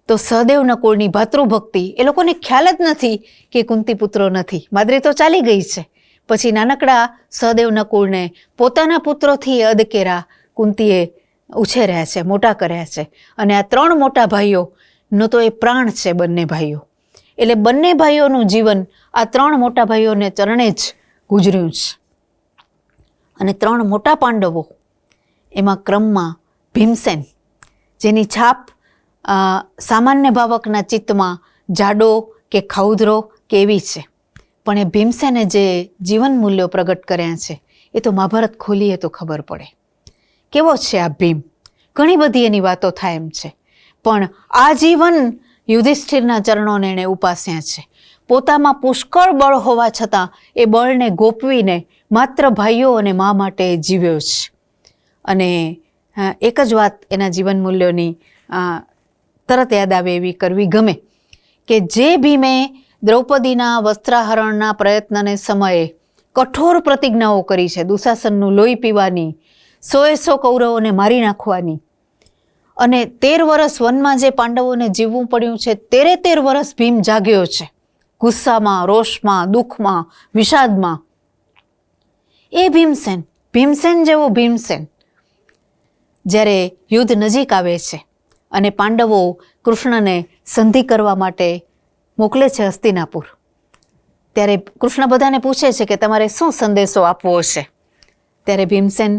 તો સહદેવ નકુળની ભાતૃભક્તિ, એ લોકોને ખ્યાલ જ નથી કે કુંતી પુત્રો નથી. માદ્રી તો ચાલી ગઈ છે. પછી નાનકડા સહદેવ નકુળને પોતાના પુત્રોથી અદકેરા કુંતીએ ઉછેર્યા છે, મોટા કર્યા છે. અને આ 3 મોટા ભાઈઓનો તો એ પ્રાણ છે, બંને ભાઈઓ. એટલે બંને ભાઈઓનું જીવન આ 3 મોટા ભાઈઓને ચરણે જ ગુજર્યું છે. અને 3 મોટા પાંડવો, એમાં ક્રમમાં ભીમસેન, જેની છાપ સામાન્ય ભાવકના ચિત્તમાં જાડો કે ખાઉધરો કે એવી છે, પણ એ ભીમસેને જે જીવન મૂલ્યો પ્રગટ કર્યા છે એ તો મહાભારત ખોલીએ તો ખબર પડે. કેવો છે આ ભીમ? ઘણી બધી એની વાતો થાય એમ છે, પણ આજીવન યુધિષ્ઠિરના ચરણોને એણે ઉપાસ્યા છે. પોતામાં પુષ્કળ બળ હોવા છતાં એ બળને ગોપવીને માત્ર ભાઈઓ અને મા માટે જીવ્યો છે. અને એક જ વાત એના જીવન મૂલ્યોની તરત યાદ આવે એવી કરવી ગમે કે જે ભીમે દ્રૌપદીના વસ્ત્રાહરણના પ્રયત્નને સમયે કઠોર પ્રતિજ્ઞાઓ કરી છે, દુશાસનનું લોહી પીવાની, 100 કૌરવોને મારી નાખવાની, અને 13 વર્ષ વનમાં જે પાંડવોને જીવવું પડ્યું છે, 13 વર્ષ ભીમ જાગ્યો છે, ગુસ્સામાં, રોષમાં, દુઃખમાં, વિષાદમાં. એ ભીમસેન જેવો ભીમસેન જ્યારે યુદ્ધ નજીક આવે છે અને પાંડવો કૃષ્ણને સંધિ કરવા માટે મોકલે છે હસ્તિનાપુર, ત્યારે કૃષ્ણ બધાને પૂછે છે કે તમારે શું સંદેશો આપવો હશે. ત્યારે ભીમસેન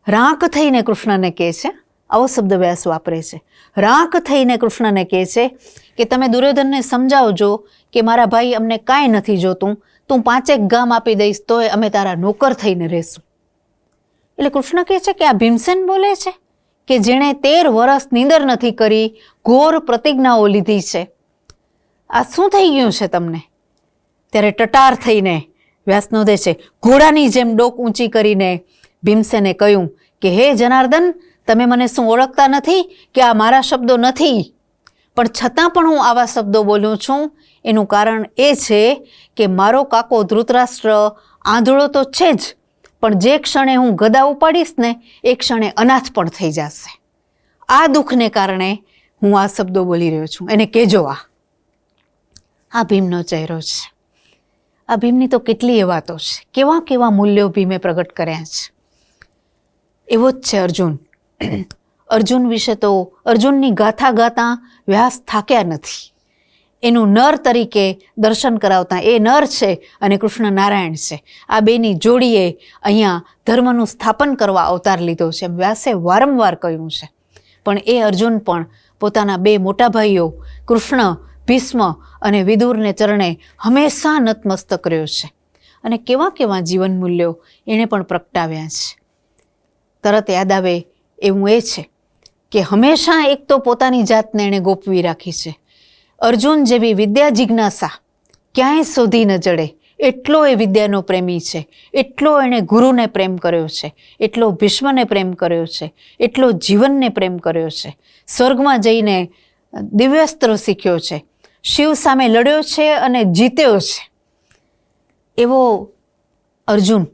રાંક થઈને કૃષ્ણને કહે છે, આવો શબ્દ વ્યાસ વાપરે છે, રાંક થઈને કૃષ્ણને કહે છે કે તમે દુર્યોધનને સમજાવજો કે મારા ભાઈ અમને કાંઈ નથી જોતું, તું 5 ગામ આપી દઈશ તોય અમે તારા નોકર થઈને રહેશું. એટલે કૃષ્ણ કહે છે કે આ ભીમસેન બોલે છે કે જેણે 13 વર્ષ નીંદર નથી કરી, ઘોર પ્રતિજ્ઞાઓ લીધી છે, આ શું થઈ ગયું છે તમને? ત્યારે ટટાર થઈને વ્યાસનોદે છે ઘોડાની જેમ ડોક ઊંચી કરીને ભીમસેને કહ્યું કે હે જનાર્દન, તમે મને શું ઓળખતા નથી કે આ મારા શબ્દો નથી? પણ છતાં પણ હું આવા શબ્દો બોલું છું. એનું કારણ એ છે કે મારો કાકો ધૃતરાષ્ટ્ર આંધળો તો છે જ, પણ જે ક્ષણે હું ગદા ઉપાડીશ ને એ ક્ષણે અનાથ પણ થઈ જશે. આ દુઃખને કારણે હું આ શબ્દો બોલી રહ્યો છું, એને કહેજો. આ ભીમનો ચહેરો છે. આ ભીમની તો કેટલી વાતો છે, કેવા કેવા મૂલ્યો ભીમે પ્રગટ કર્યા છે. એવો જ છે અર્જુન. અર્જુન વિશે તો અર્જુનની ગાથા ગાતા વ્યાસ થાક્યા નથી. એનું નર તરીકે દર્શન કરાવતા એ નર છે અને કૃષ્ણ નારાયણ છે. આ બેની જોડીએ અહીંયા ધર્મનું સ્થાપન કરવા અવતાર લીધો છે, વ્યાસે વારંવાર કહ્યું છે. પણ એ અર્જુન પણ પોતાના 2 મોટા ભાઈઓ કૃષ્ણ, ભીષ્મ અને વિદુરને ચરણે હંમેશા નતમસ્તક રહ્યો છે. અને કેવા કેવા જીવન મૂલ્યો એણે પણ પ્રગટાવ્યા છે. તરત યાદ આવે એવું એ છે કે હંમેશા એક તો પોતાની જાતને એણે ગોપવી રાખી છે. અર્જુન જેવી વિદ્યા જિજ્ઞાસા ક્યાંય શોધી ન જડે એટલો એ વિદ્યાનો પ્રેમી છે, એટલો એણે ગુરુને પ્રેમ કર્યો છે, એટલો ભીષ્મને પ્રેમ કર્યો છે, એટલો જીવનને પ્રેમ કર્યો છે, સ્વર્ગમાં જઈને દિવ્યાસ્ત્રો શીખ્યો છે, શિવ સામે લડ્યો છે અને જીત્યો છે. એવો અર્જુન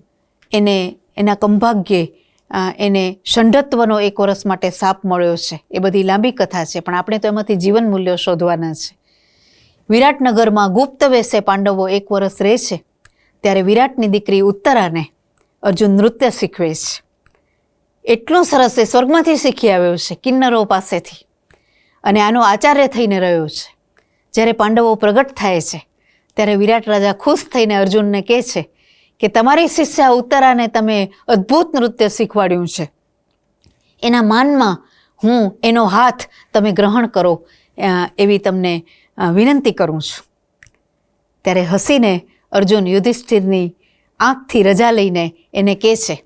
એને એના કંભાગ્યે એને ષંઢત્વનો 1 વર્ષ માટે શાપ મળ્યો છે. એ બધી લાંબી કથા છે, પણ આપણે તો એમાંથી જીવન મૂલ્યો શોધવાના છે. વિરાટનગરમાં ગુપ્ત વેશે પાંડવો 1 વર્ષ રહે છે, ત્યારે વિરાટની દીકરી ઉત્તરાને અર્જુન નૃત્ય શીખવે છે. એટલું સરસ એ સ્વર્ગમાંથી શીખી આવ્યો છે, કિન્નરો પાસેથી, અને આનો આચાર્ય થઈને રહ્યો છે. જ્યારે પાંડવો પ્રગટ થાય છે ત્યારે વિરાટ રાજા ખુશ થઈને અર્જુનને કહે છે કે તમારી શિષ્યા ઉત્તરાને તમે અદ્ભુત નૃત્ય શીખવાડ્યું છે, એના માનમાં હું એનો હાથ તમે ગ્રહણ કરો એવી તમને વિનંતી કરું છું. ત્યારે હસીને અર્જુન યુધિષ્ઠિરની આંખથી રજા લઈને એને કહે છે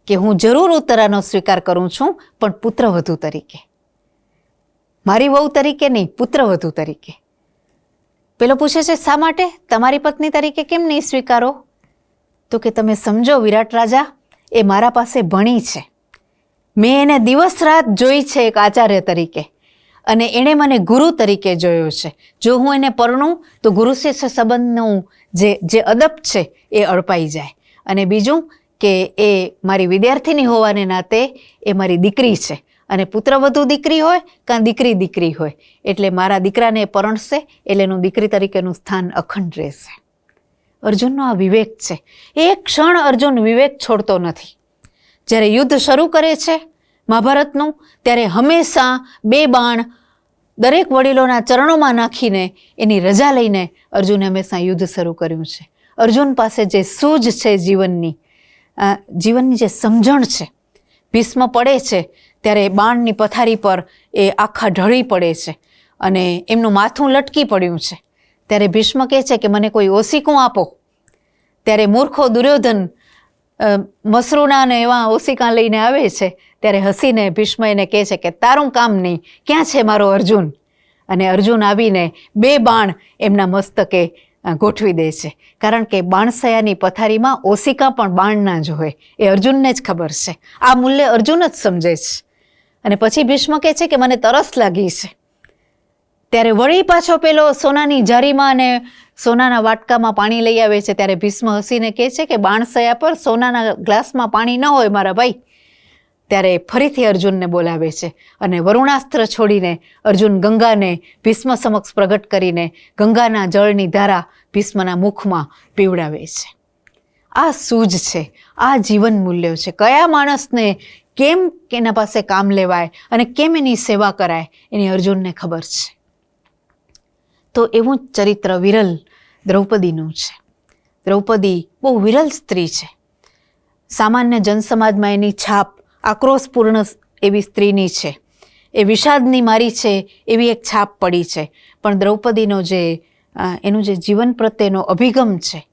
કે હું જરૂર ઉત્તરાનો સ્વીકાર કરું છું, પણ પુત્રવધુ તરીકે, મારી વહુ તરીકે નહીં, પુત્રવધુ તરીકે. પેલો પૂછે છે શા માટે, તમારી પત્ની તરીકે કેમ નહીં સ્વીકારો? તો કે તમે સમજો વિરાટ રાજા, એ મારા પાસે ભણી છે, મેં એને દિવસ રાત જોઈ છે એક આચાર્ય તરીકે, અને એણે મને ગુરુ તરીકે જોયો છે. જો હું એને પરણું તો ગુરુ શિષ્ય સંબંધનું જે અદબ છે એ અળપાઈ જાય. અને બીજું કે એ મારી વિદ્યાર્થીની હોવાને નાતે એ મારી દીકરી છે, અને પુત્રવધુ દીકરી હોય કાં દીકરી હોય, એટલે મારા દીકરાને પરણશે એટલે એનું દીકરી તરીકેનું સ્થાન અખંડ રહેશે. અર્જુનનો આ વિવેક છે. એક ક્ષણ અર્જુન વિવેક છોડતો નથી. જ્યારે યુદ્ધ શરૂ કરે છે મહાભારતનું, ત્યારે હંમેશા 2 બાણ દરેક વડીલોના ચરણોમાં નાખીને એની રજા લઈને અર્જુને હંમેશા યુદ્ધ શરૂ કર્યું છે. અર્જુન પાસે જે સૂઝ છે જીવનની જે સમજણ છે, ભીષ્મ પડે છે ત્યારે બાણની પથારી પર એ આખા ઢળી પડે છે અને એમનું માથું લટકી પડ્યું છે. ત્યારે ભીષ્મ કહે છે કે મને કોઈ ઓશિકું આપો. ત્યારે મૂર્ખો દુર્યોધન મસરૂના અને એવા ઓશિકા લઈને આવે છે. ત્યારે હસીને ભીષ્મ એને કહે છે કે તારું કામ નહીં, ક્યાં છે મારો અર્જુન? અને અર્જુન આવીને 2 બાણ એમના મસ્તકે ગોઠવી દે છે. કારણ કે બાણસયાની પથારીમાં ઓશિકા પણ બાણ ના જ હોય, એ અર્જુનને જ ખબર છે. આ મૂલ્ય અર્જુન જ સમજે છે. અને પછી ભીષ્મ કહે છે કે મને તરસ લાગી છે. ત્યારે વળી પાછો પેલો સોનાની જારીમાં અને સોનાના વાટકામાં પાણી લઈ આવે છે. ત્યારે ભીષ્મ હસીને કહે છે કે બાણસયા પર સોનાના ગ્લાસમાં પાણી ન હોય મારા ભાઈ. ત્યારે ફરીથી અર્જુનને બોલાવે છે અને વરુણાસ્ત્ર છોડીને અર્જુન ગંગાને ભીષ્મ સમક્ષ પ્રગટ કરીને ગંગાના જળની ધારા ભીષ્મના મુખમાં પીવડાવે છે. આ સૂઝ છે, આ જીવન મૂલ્યો છે. કયા માણસને કેમ એના પાસે કામ લેવાય અને કેમ એની સેવા કરાય એની અર્જુનને ખબર છે. તો એવું જ ચરિત્ર વિરલ દ્રૌપદીનું છે. દ્રૌપદી બહુ વિરલ સ્ત્રી છે. સામાન્ય જનસમાજમાં એની છાપ આક્રોશપૂર્ણ એવી સ્ત્રીની છે. એ વિષાદની મારી છે એવી એક છાપ પડી છે. પણ દ્રૌપદીનો એનું જે જીવન પ્રત્યેનો અભિગમ છે,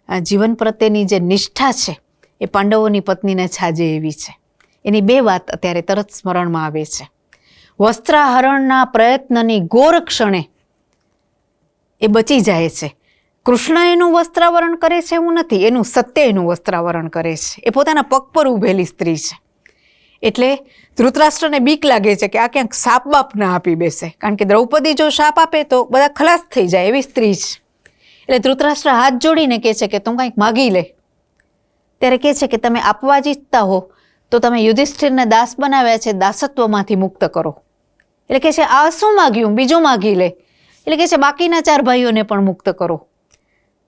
જીવન પ્રત્યેની જે નિષ્ઠા છે, એ પાંડવોની પત્નીને છાજે એવી છે. એની 2 વાત અત્યારે તરત સ્મરણમાં આવે છે. વસ્ત્રાહરણના પ્રયત્નની ગોર ક્ષણે એ બચી જાય છે. કૃષ્ણ એનું વસ્ત્રાવરણ કરે છે એવું નથી, એનું સત્ય એનું વસ્ત્રાવરણ કરે છે. એ પોતાના પગ પર ઊભેલી સ્ત્રી છે. એટલે ધૃતરાષ્ટ્રને બીક લાગે છે કે આ ક્યાંક શાપ બાપ ના આપી બેસે, કારણ કે દ્રૌપદી જો શાપ આપે તો બધા ખલાસ થઈ જાય એવી સ્ત્રી છે. એટલે ધૃતરાષ્ટ્ર હાથ જોડીને કહે છે કે તું કંઈક માગી લે. ત્યારે કહે છે કે તમે આપવા જ ઈચ્છતા હો તો તમે યુધિષ્ઠિરને દાસ બનાવ્યા છે, દાસત્વમાંથી મુક્ત કરો. એટલે કહે છે આ શું માગ્યું, બીજું માગી લે. એટલે કહે છે બાકીના 4 ભાઈઓને પણ મુક્ત કરો.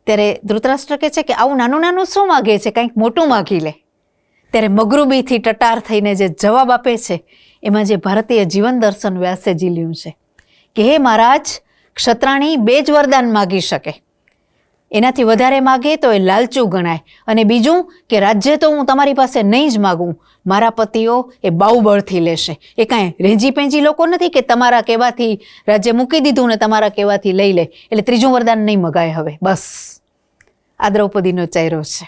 ત્યારે ધૃતરાષ્ટ્ર કહે છે કે આવું નાનું નાનું શું માગે છે, કંઈક મોટું માગી લે. ત્યારે મગરૂબીથી ટટાર થઈને જે જવાબ આપે છે એમાં જે ભારતીય જીવન દર્શન વ્યાસે ઝીલ્યું છે કે હે મહારાજ, ક્ષત્રાણી 2 જ વરદાન માગી શકે, એનાથી વધારે માગે તો એ લાલચું ગણાય. અને બીજું કે રાજ્ય તો હું તમારી પાસે નહીં જ માગું, મારા પતિઓ એ બાહુબળથી લેશે. એ કાંઈ રેંજી પેંજી લોકો નથી કે તમારા કહેવાથી રાજ્ય મૂકી દીધું ને તમારા કહેવાથી લઈ લે, એટલે 3જું વરદાન નહીં મગાય હવે. બસ આ દ્રૌપદીનો ચહેરો છે.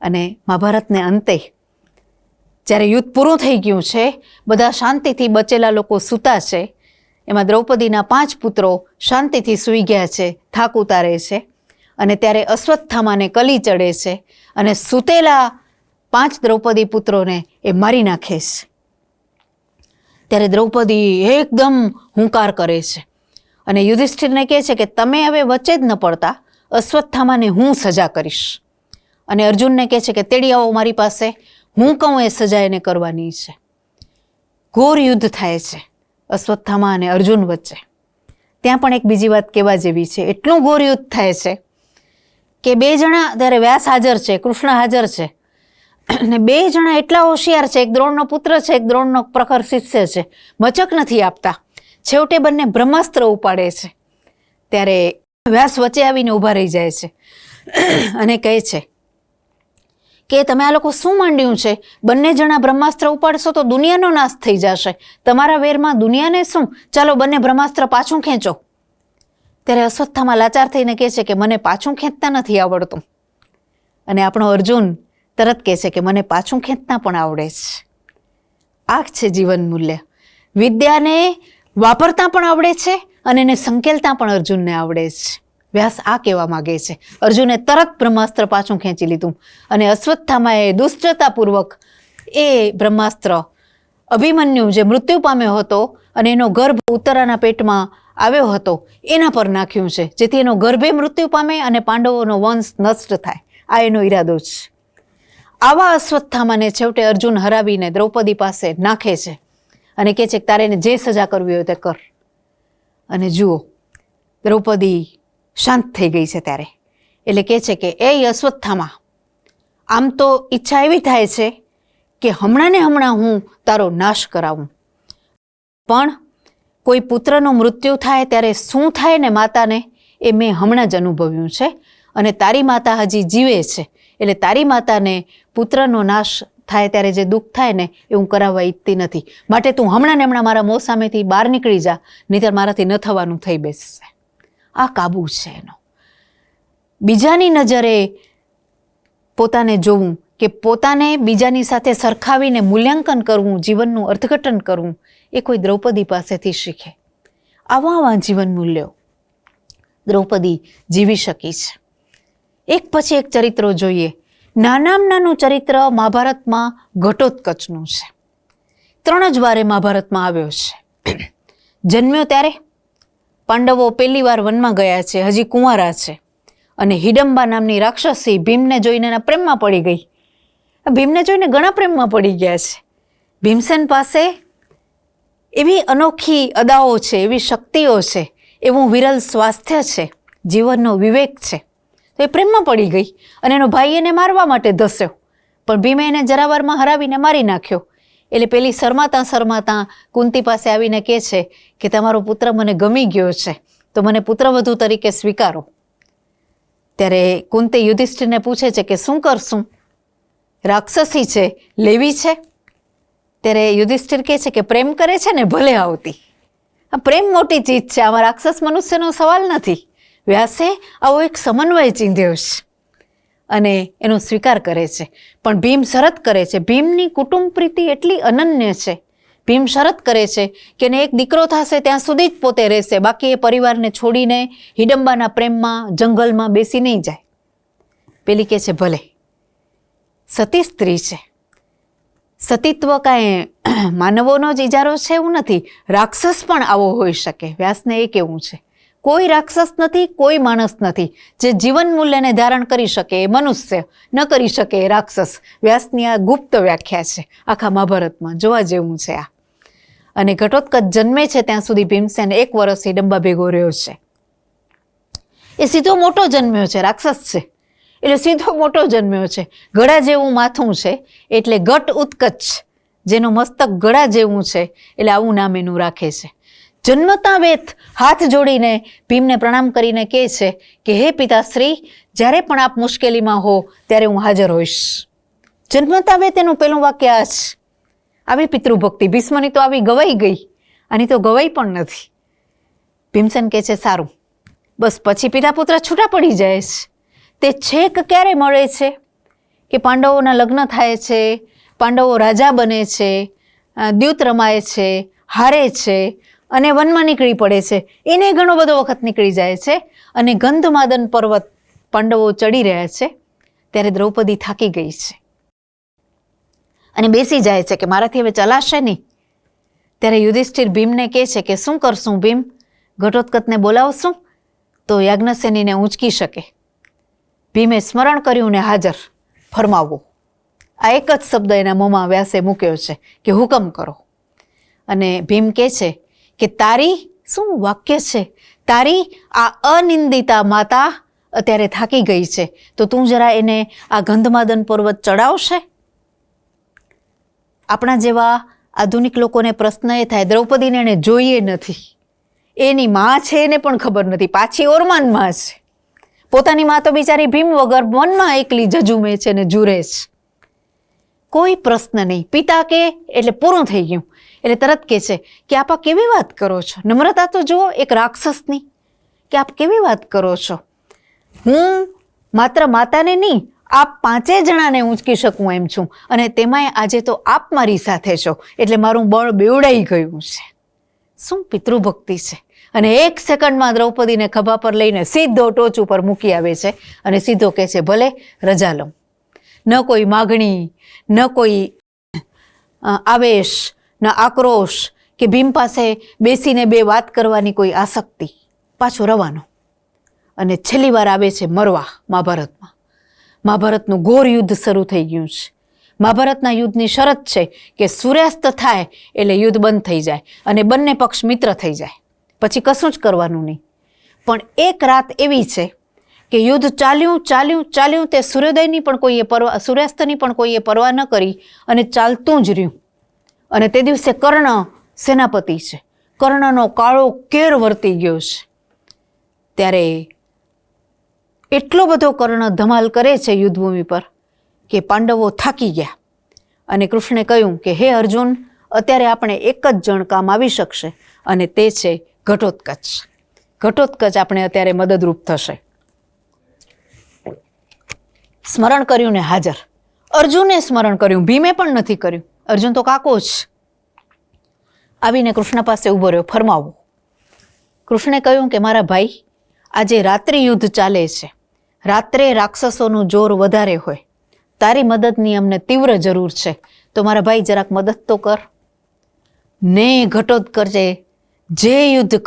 અને મહાભારતને અંતે જ્યારે યુદ્ધ પૂરું થઈ ગયું છે, બધા શાંતિથી બચેલા લોકો સૂતા છે, એમાં દ્રૌપદીના 5 પુત્રો શાંતિથી સૂઈ ગયા છે, થાક ઉતારે છે. અને ત્યારે અશ્વત્થામાને કલી ચડે છે અને સૂતેલા 5 દ્રૌપદી પુત્રોને એ મારી નાખે છે. ત્યારે દ્રૌપદી એકદમ હુંકાર કરે છે અને યુધિષ્ઠિરને કહે છે કે તમે હવે વચ્ચે જ ન પડતા, અશ્વત્થામાને હું સજા કરીશ. અને અર્જુનને કહે છે કે તેડી આવો મારી પાસે, હું કહું એ સજા એને કરવાની છે. ઘોર યુદ્ધ થાય છે અશ્વત્થામા અને અર્જુન વચ્ચે. ત્યાં પણ એક બીજી વાત કહેવા જેવી છે. એટલું ઘોર યુદ્ધ થાય છે કે 2 જણા, ત્યારે વ્યાસ હાજર છે, કૃષ્ણ હાજર છે, અને 2 જણા એટલા હોશિયાર છે, એક દ્રોણનો પુત્ર છે, એક દ્રોણનો પ્રખર શિષ્ય છે, મચક નથી આપતા. છેવટે બંને બ્રહ્માસ્ત્ર ઉપાડે છે. ત્યારે વ્યાસ વચ્ચે આવીને ઊભા રહી જાય છે અને કહે છે કે તમે આ લોકો શું માંડ્યું છે? બંને જણા બ્રહ્માસ્ત્ર ઉપાડશો તો દુનિયાનો નાશ થઈ જશે. તમારા વેરમાં દુનિયાને શું? ચાલો બંને બ્રહ્માસ્ત્ર પાછું ખેંચો. ત્યારે અશ્વત્થામા લાચાર થઈને કહે છે કે મને પાછું ખેંચતા નથી આવડતું. અને આપણો અર્જુન તરત કહે છે કે મને પાછું ખેંચતા પણ આવડે છે. આ છે જીવન મૂલ્ય. વિદ્યાને વાપરતા પણ આવડે છે અને એને સંકેલતા પણ અર્જુનને આવડે છે. વ્યાસ આ કહેવા માગે છે. અર્જુને તરત બ્રહ્માસ્ત્ર પાછું ખેંચી લીધું અને અશ્વત્થામાએ દુષ્ટતાપૂર્વક એ બ્રહ્માસ્ત્ર અભિમન્યુ જે મૃત્યુ પામ્યો હતો અને એનો ગર્ભ ઉત્તરાના પેટમાં આવ્યો હતો એના પર નાખ્યું છે, જેથી એનો ગર્ભે મૃત્યુ પામે અને પાંડવોનો વંશ નષ્ટ થાય. આ એનો ઈરાદો છે. આવા અશ્વત્થામાને છેવટે અર્જુન હરાવીને દ્રૌપદી પાસે નાખે છે અને કહે છે કે તારે એને જે સજા કરવી હોય તે કર. અને જુઓ, દ્રૌપદી શાંત થઈ ગઈ છે ત્યારે. એટલે કહે છે કે એ અશ્વત્થામા, આમ તો ઈચ્છા એવી થાય છે કે હમણાં ને હમણાં હું તારો નાશ કરાવું, પણ કોઈ પુત્રનું મૃત્યુ થાય ત્યારે શું થાય ને માતાને એ મેં હમણાં જ અનુભવ્યું છે. અને તારી માતા હજી જીવે છે, એટલે તારી માતાને પુત્રનો નાશ થાય ત્યારે જે દુઃખ થાય ને એ હું કરાવવા ઈચ્છતી નથી. માટે તું હમણાં ને હમણાં મારા મોં સામેથી બહાર નીકળી જા, નહીંતર મારાથી ન થવાનું થઈ બેસશે. આ કાબુ છે એનો. બીજાની નજરે પોતાને જોવું કે પોતાને બીજાની સાથે સરખાવીને મૂલ્યાંકન કરવું, જીવનનું અર્થઘટન કરવું, એ કોઈ દ્રૌપદી પાસેથી શીખે. આવા જીવન મૂલ્યો દ્રૌપદી જીવી શકી છે. એક પછી એક ચરિત્રો જોઈએ. નાનામાં નાનું ચરિત્ર મહાભારતમાં ઘટોત્કચનું છે. 3 જ વારે મહાભારતમાં આવ્યો છે. જન્મ્યો ત્યારે પાંડવો પહેલી વાર વનમાં ગયા છે, હજી કુંવારા છે, અને હિડમ્બા નામની રાક્ષસી ભીમને જોઈને એના પ્રેમમાં પડી ગઈ. ભીમને જોઈને ઘણા પ્રેમમાં પડી ગયા છે. ભીમસેન પાસે એવી અનોખી અદાઓ છે, એવી શક્તિઓ છે, એવું વિરલ સ્વાસ્થ્ય છે, જીવનનો વિવેક છે. તો એ પ્રેમમાં પડી ગઈ અને એનો ભાઈ એને મારવા માટે ધસ્યો, પણ ભીમે એને જરાવારમાં હરાવીને મારી નાખ્યો. એટલે પેલી શરમાતા કુંતી પાસે આવીને કહે છે કે તમારો પુત્ર મને ગમી ગયો છે, તો મને પુત્રવધુ તરીકે સ્વીકારો. ત્યારે કુંતી યુધિષ્ઠિરને પૂછે છે કે શું કરશું? રાક્ષસી છે, લેવી છે? ત્યારે યુધિષ્ઠિર કહે છે કે પ્રેમ કરે છે ને ભલે આવતી. આ પ્રેમ મોટી ચીજ છે, આમાં રાક્ષસ મનુષ્યનો સવાલ નથી. વ્યાસે આવો એક સમન્વય ચીંધ્યો છે અને એનો સ્વીકાર કરે છે. પણ ભીમ શરત કરે છે. ભીમની કુટુંબ પ્રીતિ એટલી અનન્ય છે. ભીમ શરત કરે છે કે એને એક દીકરો થશે ત્યાં સુધી જ પોતે રહેશે, બાકી એ પરિવારને છોડીને હિડમ્બાના પ્રેમમાં જંગલમાં બેસી નહીં જાય. પેલી કહે છે ભલે. સતી સ્ત્રી છે. સતીત્વ કાંઈ માનવોનો જ ઇજારો છે એવું નથી. રાક્ષસ પણ આવો હોઈ શકે. વ્યાસને એ કેવું છે કોઈ રાક્ષસ નથી, કોઈ માણસ નથી જે જીવન મૂલ્યને ધારણ કરી શકે એ મનુષ્ય, ન કરી શકે એ રાક્ષસ. વ્યાસની આ ગુપ્ત વ્યાખ્યા છે આખા મહાભારતમાં. જોવા જેવું છે આ. અને ઘટોત્કચ જન્મે છે ત્યાં સુધી ભીમસેન 1 વર્ષ હિડમ્બા ભેગો રહ્યો છે. એ સીધો મોટો જન્મ્યો છે, રાક્ષસ છે એટલે સીધો મોટો જન્મ્યો છે. ગળા જેવું માથું છે એટલે ઘટ ઉત્કચ, જેનું મસ્તક ગળા જેવું છે એટલે આવું નામ એનું રાખે છે. જન્મતા વેત હાથ જોડીને ભીમને પ્રણામ કરીને કહે છે કે હે પિતાશ્રી, જ્યારે પણ આપ મુશ્કેલીમાં હો ત્યારે હું હાજર હોઈશ. જન્મતા વેત એનું પેલું વાક્ય આ છે. આવી પિતૃભક્તિ ભીષ્મની તો આવી ગવાઈ ગઈ, આની તો ગવાઈ પણ નથી. ભીમસેન કહે છે સારું, બસ પછી પિતા પુત્ર છૂટા પડી જાય છે. તે છેક ક્યારે મળે છે કે પાંડવોના લગ્ન થાય છે, પાંડવો રાજા બને છે, દ્યુત રમાય છે, હારે છે અને વનમાં નીકળી પડે છે. એને ઘણો બધો વખત નીકળી જાય છે અને ગંધમાદન પર્વત પાંડવો ચડી રહ્યા છે ત્યારે દ્રૌપદી થાકી ગઈ છે અને બેસી જાય છે કે મારાથી હવે ચલાશે નહીં. ત્યારે યુધિષ્ઠિર ભીમને કહે છે કે શું કરશું ભીમ, ઘટોત્કચને બોલાવશું તો યાજ્ઞસેનીને ઊંચકી શકે. ભીમે સ્મરણ કર્યું ને હાજર, ફરમાવો. આ એક જ શબ્દ એના મોંમાં વ્યાસે મૂક્યો છે કે હુકમ કરો. અને ભીમ કહે છે કે તારી શું વાક્ય છે, તારી આ અનિંદિતા માતા અત્યારે થાકી ગઈ છે તો તું જરા એને આ ગંધમાદન પર્વત ચડાવશે. આપણા જેવા આધુનિક લોકોને પ્રશ્ન એ થાય, દ્રૌપદીને એને જોઈએ નથી, એની માં છે એને પણ ખબર નથી, પાછી ઓરમાન માં છે. પોતાની માં તો બિચારી ભીમ વગર મનમાં એકલી જજુમે છે ને જુરે છે. કોઈ પ્રશ્ન નહીં. પિતા કે એટલે પૂરું થઈ ગયું. એટલે તરત કહે છે કે આપ આ કેવી વાત કરો છો, નમ્રતા તો જુઓ એક રાક્ષસની, કે આપ કેવી વાત કરો છો. હું માત્ર માતાને નહીં, આપ 5 જણાને ઊંચકી શકું એમ છું, અને તેમાંય આજે તો આપ મારી સાથે છો એટલે મારું બળ બેવડાઈ ગયું છે. શું પિતૃભક્તિ છે. અને 1 સેકન્ડમાં દ્રૌપદીને ખભા પર લઈને સીધો ટોચ ઉપર મૂકી આવે છે અને સીધો કહે છે ભલે રજા લઉં. ન કોઈ માગણી, ન કોઈ આવેશ, ન આક્રોશ કે ભીમ પાસે બેસીને 2 વાત કરવાની કોઈ આસક્તિ. પાછો રવાનો. અને છેલ્લી વાર આવે છે મરવા મહાભારતમાં. મહાભારતનું ઘોર યુદ્ધ શરૂ થઈ ગયું છે. મહાભારતના યુદ્ધની શરત છે કે સૂર્યાસ્ત થાય એટલે યુદ્ધ બંધ થઈ જાય અને બંને પક્ષ મિત્ર થઈ જાય, પછી કશું જ કરવાનું નહીં. પણ એક રાત એવી છે કે યુદ્ધ ચાલ્યું ચાલ્યું ચાલ્યું, તે સૂર્યોદયની પણ કોઈએ પરવા, સૂર્યાસ્તની પણ કોઈએ પરવા ન કરી અને ચાલતું જ રહ્યું. અને તે દિવસે કર્ણ સેનાપતિ છે, કર્ણનો કાળો કેર વર્તી ગયો છે. ત્યારે એટલો બધો કર્ણ ધમાલ કરે છે યુદ્ધભૂમિ પર કે પાંડવો થાકી ગયા. અને કૃષ્ણે કહ્યું કે હે અર્જુન, અત્યારે આપણે એક જ જણ કામ આવી શકશે અને તે છે ઘટોત્કચ. ઘટોત્કચ આપણે અત્યારે મદદરૂપ થશે. સ્મરણ કર્યું ને હાજર. અર્જુને સ્મરણ કર્યું, ભીમે પણ નથી કર્યું. અર્જુન તો કાકો જ. આવીને કૃષ્ણ પાસે ઊભો રહ્યો, ફરમાવો. કૃષ્ણે કહ્યું કે મારા ભાઈ, આજે રાત્રિ યુદ્ધ ચાલે છે, રાત્રે રાક્ષસોનું જોર વધારે હોય, તારી મદદની અમને તીવ્ર જરૂર છે, તો મારા ભાઈ જરાક મદદ તો કર. ને ઘટોત્કચે જે યુદ્ધ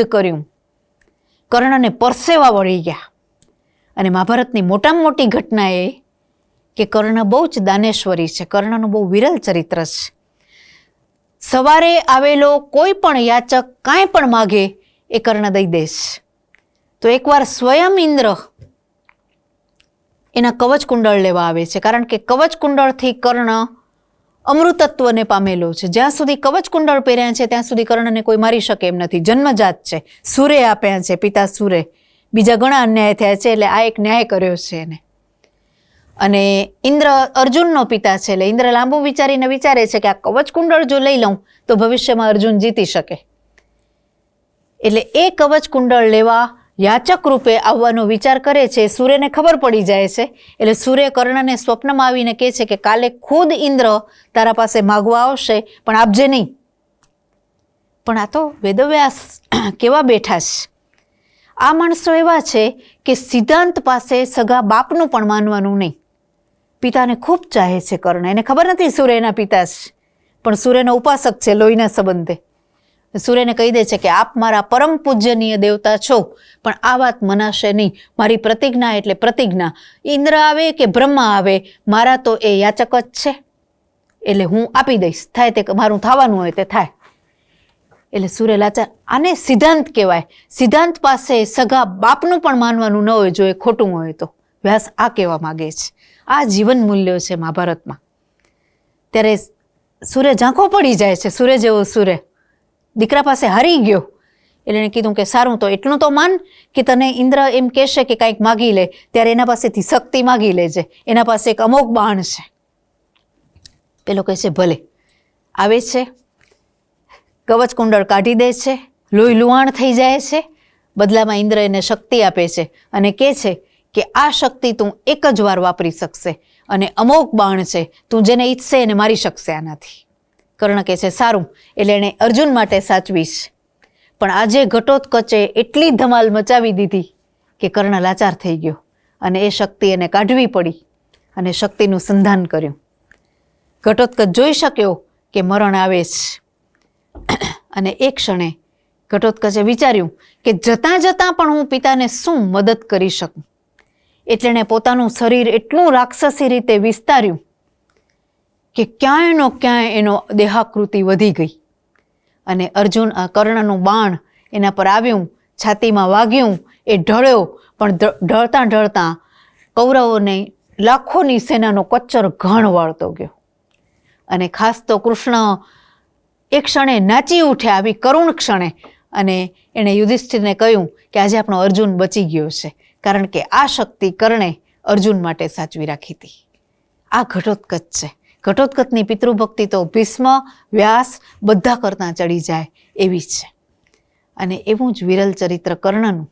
કર્યું, કર્ણને પરસેવા વળી ગયા. અને મહાભારતની મોટામાં મોટી ઘટના એ કે કર્ણ બહુ જ દાનેશ્વરી છે, કર્ણનું બહુ વિરલ ચરિત્ર છે. સવારે આવેલો કોઈ પણ યાચક કાંઈ પણ માગે એ કર્ણ દઈ દેશ. તો એકવાર સ્વયં ઇન્દ્ર એના કવચ કુંડળ લેવા આવે છે, કારણ કે કવચ કુંડળથી કર્ણ અમૃતત્વને પામેલો છે. જ્યાં સુધી કવચ કુંડળ પહેર્યા છે ત્યાં સુધી કર્ણને કોઈ મારી શકે એમ નથી, જન્મજાત છે. સૂરે આપ્યા છે, પિતા સૂરે. બીજા ઘણા અન્યાય થયા છે એટલે આ એક ન્યાય કર્યો છે એને. અને ઇન્દ્ર અર્જુનનો પિતા છે એટલે ઇન્દ્ર લાંબુ વિચારીને વિચારે છે કે આ કવચ કુંડળ જો લઈ લઉં તો ભવિષ્યમાં અર્જુન જીતી શકે. એટલે એ કવચ કુંડળ લેવા યાચક રૂપે આવવાનો વિચાર કરે છે. સૂર્યને ખબર પડી જાય છે એટલે સૂર્ય કર્ણને સ્વપ્નમાં આવીને કહે છે કે કાલે ખુદ ઇન્દ્ર તારા પાસે માગવા આવશે, પણ આપજે નહીં. પણ આ તો વેદવ્યાસ કેવા બેઠા છે. આ માણસો એવા છે કે સિદ્ધાંત પાસે સગા બાપનું પણ માનવાનું નહીં. પિતાને ખૂબ ચાહે છે કર્ણ. એને ખબર નથી સૂર્યના પિતા છે, પણ સૂર્યનો ઉપાસક છે લોહીના સંબંધે. સૂર્યને કહી દે છે કે આપ મારા પરમ પૂજ્યનીય દેવતા છો, પણ આ વાત મનાશે નહીં. મારી પ્રતિજ્ઞા એટલે પ્રતિજ્ઞા. ઇન્દ્ર આવે કે બ્રહ્મા આવે, મારા તો એ યાચક જ છે, એટલે હું આપી દઈશ. થાય તે મારું થવાનું હોય તે થાય. એટલે સૂર્ય લાચાર. આને સિદ્ધાંત કહેવાય. સિદ્ધાંત પાસે સગા બાપનું પણ માનવાનું ન હોય જો એ ખોટું હોય તો. વ્યાસ આ કહેવા માગે છે. આ જીવન મૂલ્યો છે મહાભારતમાં. ત્યારે સૂર્ય ઝાંખો પડી જાય છે. સૂર્ય જેવો સૂર્ય દીકરા પાસે હારી ગયો એટલે એને કીધું કે સારું, તો એટલું તો માન કે તને ઇન્દ્ર એમ કહેશે કે કાંઈક માગી લે, ત્યારે એના પાસેથી શક્તિ માગી લેજે. એના પાસે એક અમોઘ બાણ છે. પેલો કહે છે ભલે. આવે છે, કવચ કુંડળ કાઢી દે છે, લોહી લુહાણ થઈ જાય છે. બદલામાં ઇન્દ્ર એને શક્તિ આપે છે અને કહે છે કે આ શક્તિ તું એક જ વાર વાપરી શકશે અને અમોઘ બાણ છે, તું જેને ઈચ્છશે એને મારી શકશે આનાથી. કર્ણ કહે છે સારું, એટલે એણે અર્જુન માટે સાચવીશ. પણ આજે ઘટોત્કચે એટલી ધમાલ મચાવી દીધી કે કર્ણ લાચાર થઈ ગયો અને એ શક્તિ એને કાઢવી પડી અને શક્તિનું સંધાન કર્યું. ઘટોત્કચ જોઈ શક્યો કે મરણ આવે છે અને એક ક્ષણે ઘટોત્કચે વિચાર્યું કે જતાં જતાં પણ હું પિતાને શું મદદ કરી શકું. એટલે એણે પોતાનું શરીર એટલું રાક્ષસી રીતે વિસ્તાર્યું કે ક્યાંય એનો દેહાકૃતિ વધી ગઈ અને કર્ણનું બાણ એના પર આવ્યું, છાતીમાં વાગ્યું, એ ઢળ્યો, પણ ઢળતાં કૌરવોને લાખોની સેનાનો કચ્ચર ઘણ વાળતો ગયો. અને ખાસ તો કૃષ્ણ એક ક્ષણે નાચી ઉઠ્યા, આવી કરુણ ક્ષણે, અને એણે યુધિષ્ઠિરને કહ્યું કે આજે આપણો અર્જુન બચી ગયો છે, કારણ કે આ શક્તિ કર્ણે અર્જુન માટે સાચવી રાખી હતી. આ ઘટોત્કચ છે. ઘટોત્કચની પિતૃભક્તિ તો ભીષ્મ, વ્યાસ બધા કરતાં ચડી જાય એવી છે. અને એવું જ વિરલ ચરિત્ર કર્ણનું.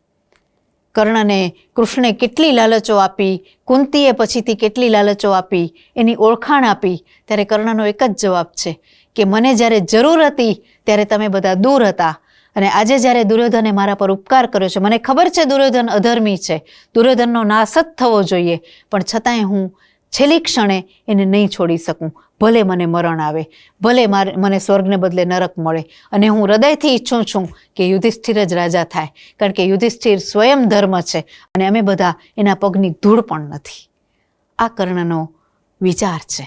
કર્ણને કૃષ્ણે કેટલી લાલચો આપી, કુંતીએ પછીથી કેટલી લાલચો આપી, એની ઓળખાણ આપી, ત્યારે કર્ણનો એક જ જવાબ છે કે મને જ્યારે જરૂર હતી ત્યારે તમે બધા દૂર હતા, અને આજે જ્યારે દુર્યોધને મારા પર ઉપકાર કર્યો છે, મને ખબર છે દુર્યોધન અધર્મી છે, દુર્યોધનનો નાશ જ થવો જોઈએ, પણ છતાંય હું છેલ્લી ક્ષણે એને નહીં છોડી શકું. ભલે મને મરણ આવે, ભલે મને સ્વર્ગને બદલે નરક મળે, અને હું હૃદયથી ઈચ્છું છું કે યુધિષ્ઠિર જ રાજા થાય, કારણ કે યુધિષ્ઠિર સ્વયં ધર્મ છે અને અમે બધા એના પગની ધૂળ પણ નથી. આ કર્ણનો વિચાર છે.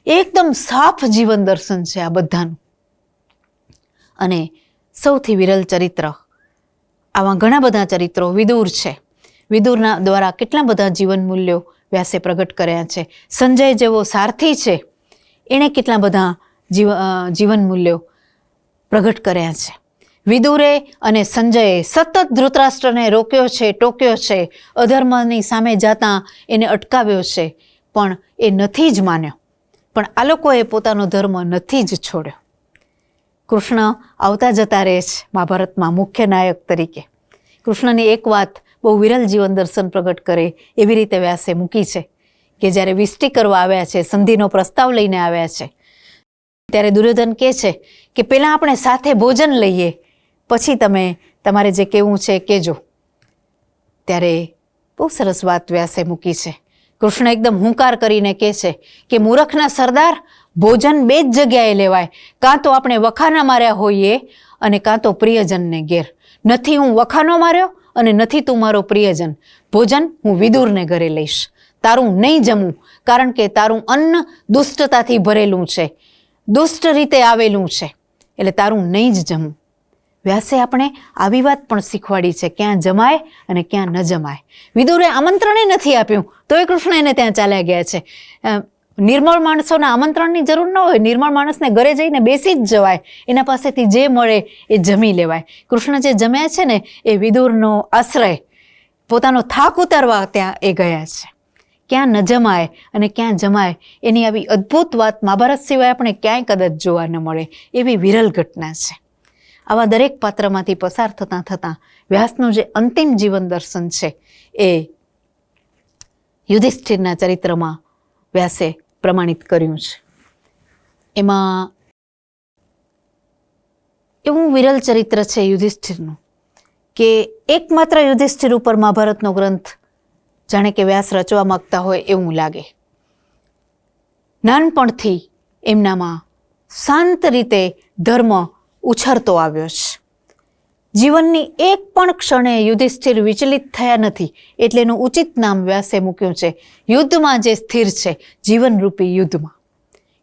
એકદમ સાફ જીવન દર્શન છે આ બધાનું. અને સૌથી વિરલ ચરિત્ર, આવા ઘણા બધા ચરિત્રો વિદુર છે. વિદુરના દ્વારા કેટલા બધા જીવન મૂલ્યો વ્યાસે પ્રગટ કર્યા છે. સંજય જેવો સારથી છે, એણે કેટલા બધા જીવન મૂલ્યો પ્રગટ કર્યા છે. વિદુરે અને સંજયે સતત ધૃતરાષ્ટ્રને રોક્યો છે, ટોક્યો છે, અધર્મની સામે જતાં એને અટકાવ્યો છે, પણ એ નથી જ માન્યો. પણ આ લોકોએ પોતાનો ધર્મ નથી જ છોડ્યો. કૃષ્ણ આવતા જતા રહે છે મહાભારતમાં મુખ્ય નાયક તરીકે. કૃષ્ણની એક વાત બહુ વિરલ જીવન દર્શન પ્રગટ કરે એવી રીતે વ્યાસે મૂકી છે કે જ્યારે વિષ્ટિ કરવા આવ્યા છે, સંધિનો પ્રસ્તાવ લઈને આવ્યા છે, ત્યારે દુર્યોધન કહે છે કે પહેલાં આપણે સાથે ભોજન લઈએ, પછી તમારે જે કહેવું છે એ કહેજો. ત્યારે બહુ સરસ વાત વ્યાસે મૂકી છે. કૃષ્ણ એકદમ હુંકાર કરીને કહે છે કે મૂર્ખના સરદાર, ભોજન બે જ જગ્યાએ લેવાય, કાં તો આપણે વખાના માર્યા હોઈએ અને કાં તો પ્રિયજનને ઘેર. નથી હું વખાનો માર્યો અને નથી તું મારો પ્રિયજન. ભોજન હું વિદુરને ઘરે લઈશ, તારું નહીં જમું, કારણ કે તારું અન્ન દુષ્ટતાથી ભરેલું છે, દુષ્ટ રીતે આવેલું છે, એટલે તારું નહીં જ જમું. વ્યાસે આપણે આવી વાત પણ શીખવાડી છે, ક્યાં જમાય અને ક્યાં ન જમાય. વિદુરે આમંત્રણે નથી આપ્યું તોય કૃષ્ણ એને ત્યાં ચાલ્યા ગયા છે. નિર્મળ માણસોના આમંત્રણની જરૂર ન હોય, નિર્મળ માણસને ઘરે જઈને બેસી જ જવાય, એના પાસેથી જે મળે એ જમી લેવાય. કૃષ્ણ જે જમ્યા છે ને એ વિદુરનો આશ્રય, પોતાનો થાક ઉતારવા ત્યાં એ ગયા છે. ક્યાં ન જમાય અને ક્યાં જમાય એની આવી અદ્ભુત વાત મહાભારત સિવાય આપણે ક્યાંય કદાચ જોવા ન મળે એવી વિરલ ઘટના છે. આવા દરેક પાત્રમાંથી પસાર થતાં વ્યાસનું જે અંતિમ જીવન દર્શન છે એ યુધિષ્ઠિરના ચરિત્રમાં વ્યાસે પ્રમાણિત કર્યું છે. એમાં એવું વિરલ ચરિત્ર છે યુધિષ્ઠિરનું કે એકમાત્ર યુધિષ્ઠિર ઉપર મહાભારતનો ગ્રંથ જાણે કે વ્યાસ રચવા માંગતા હોય એવું લાગે. નાનપણથી એમનામાં શાંત રીતે ધર્મ ઉછરતો આવ્યો છે. જીવનની એક પણ ક્ષણે યુધિષ્ઠિર વિચલિત થયા નથી, એટલે એનું ઉચિત નામ વ્યાસે મૂક્યું છે યુદ્ધમાં જે સ્થિર છે, જીવનરૂપી યુદ્ધમાં.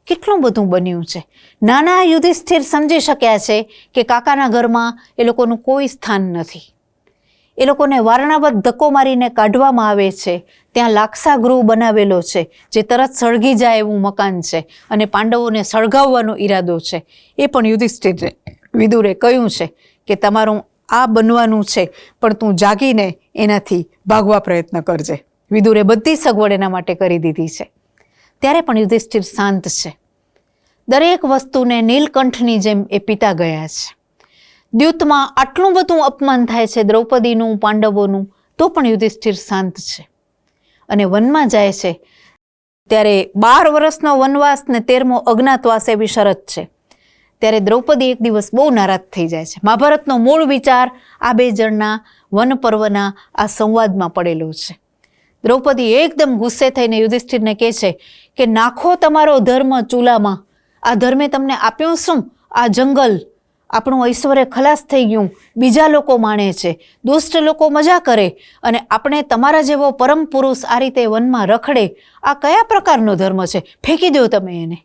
કેટલું બધું બન્યું છે. નાના યુધિષ્ઠિર સમજી શક્યા છે કે કાકાના ઘરમાં એ લોકોનું કોઈ સ્થાન નથી. એ લોકોને વારણાવત ધક્કો મારીને કાઢવામાં આવે છે. ત્યાં લાક્ષા ગૃહ બનાવેલો છે જે તરત સળગી જાય એવું મકાન છે, અને પાંડવોને સળગાવવાનો ઈરાદો છે. એ પણ યુધિષ્ઠિરે વિદુરે કહ્યું છે કે તમારું આ બનવાનું છે, પણ તું જાગીને એનાથી ભાગવા પ્રયત્ન કરજે. વિદુરે બધી સગવડ એના માટે કરી દીધી છે. ત્યારે પણ યુધિષ્ઠિર શાંત છે. દરેક વસ્તુને નીલકંઠની જેમ એ પીતા ગયા છે. દ્યુતમાં આટલું બધું અપમાન થાય છે દ્રૌપદીનું, પાંડવોનું, તો પણ યુધિષ્ઠિર શાંત છે. અને વનમાં જાય છે ત્યારે 12 વર્ષનો વનવાસ ને 13મો અજ્ઞાતવાસ એવી શરત છે. ત્યારે દ્રૌપદી એક દિવસ બહુ નારાજ થઈ જાય છે. મહાભારતનો મૂળ વિચાર આ બે જણના વન પર્વના આ સંવાદમાં પડેલો છે. દ્રૌપદી એકદમ ગુસ્સે થઈને યુધિષ્ઠિરને કહે છે કે નાખો તમારો ધર્મ ચૂલામાં. આ ધર્મે તમને આપ્યું શું? આ જંગલ, આપણું ઐશ્વર્ય ખલાસ થઈ ગયું, બીજા લોકો માણે છે, દુષ્ટ લોકો મજા કરે, અને આપણે તમારા જેવો પરમ પુરુષ આ રીતે વનમાં રખડે. આ કયા પ્રકારનો ધર્મ છે? ફેંકી દો તમે એને.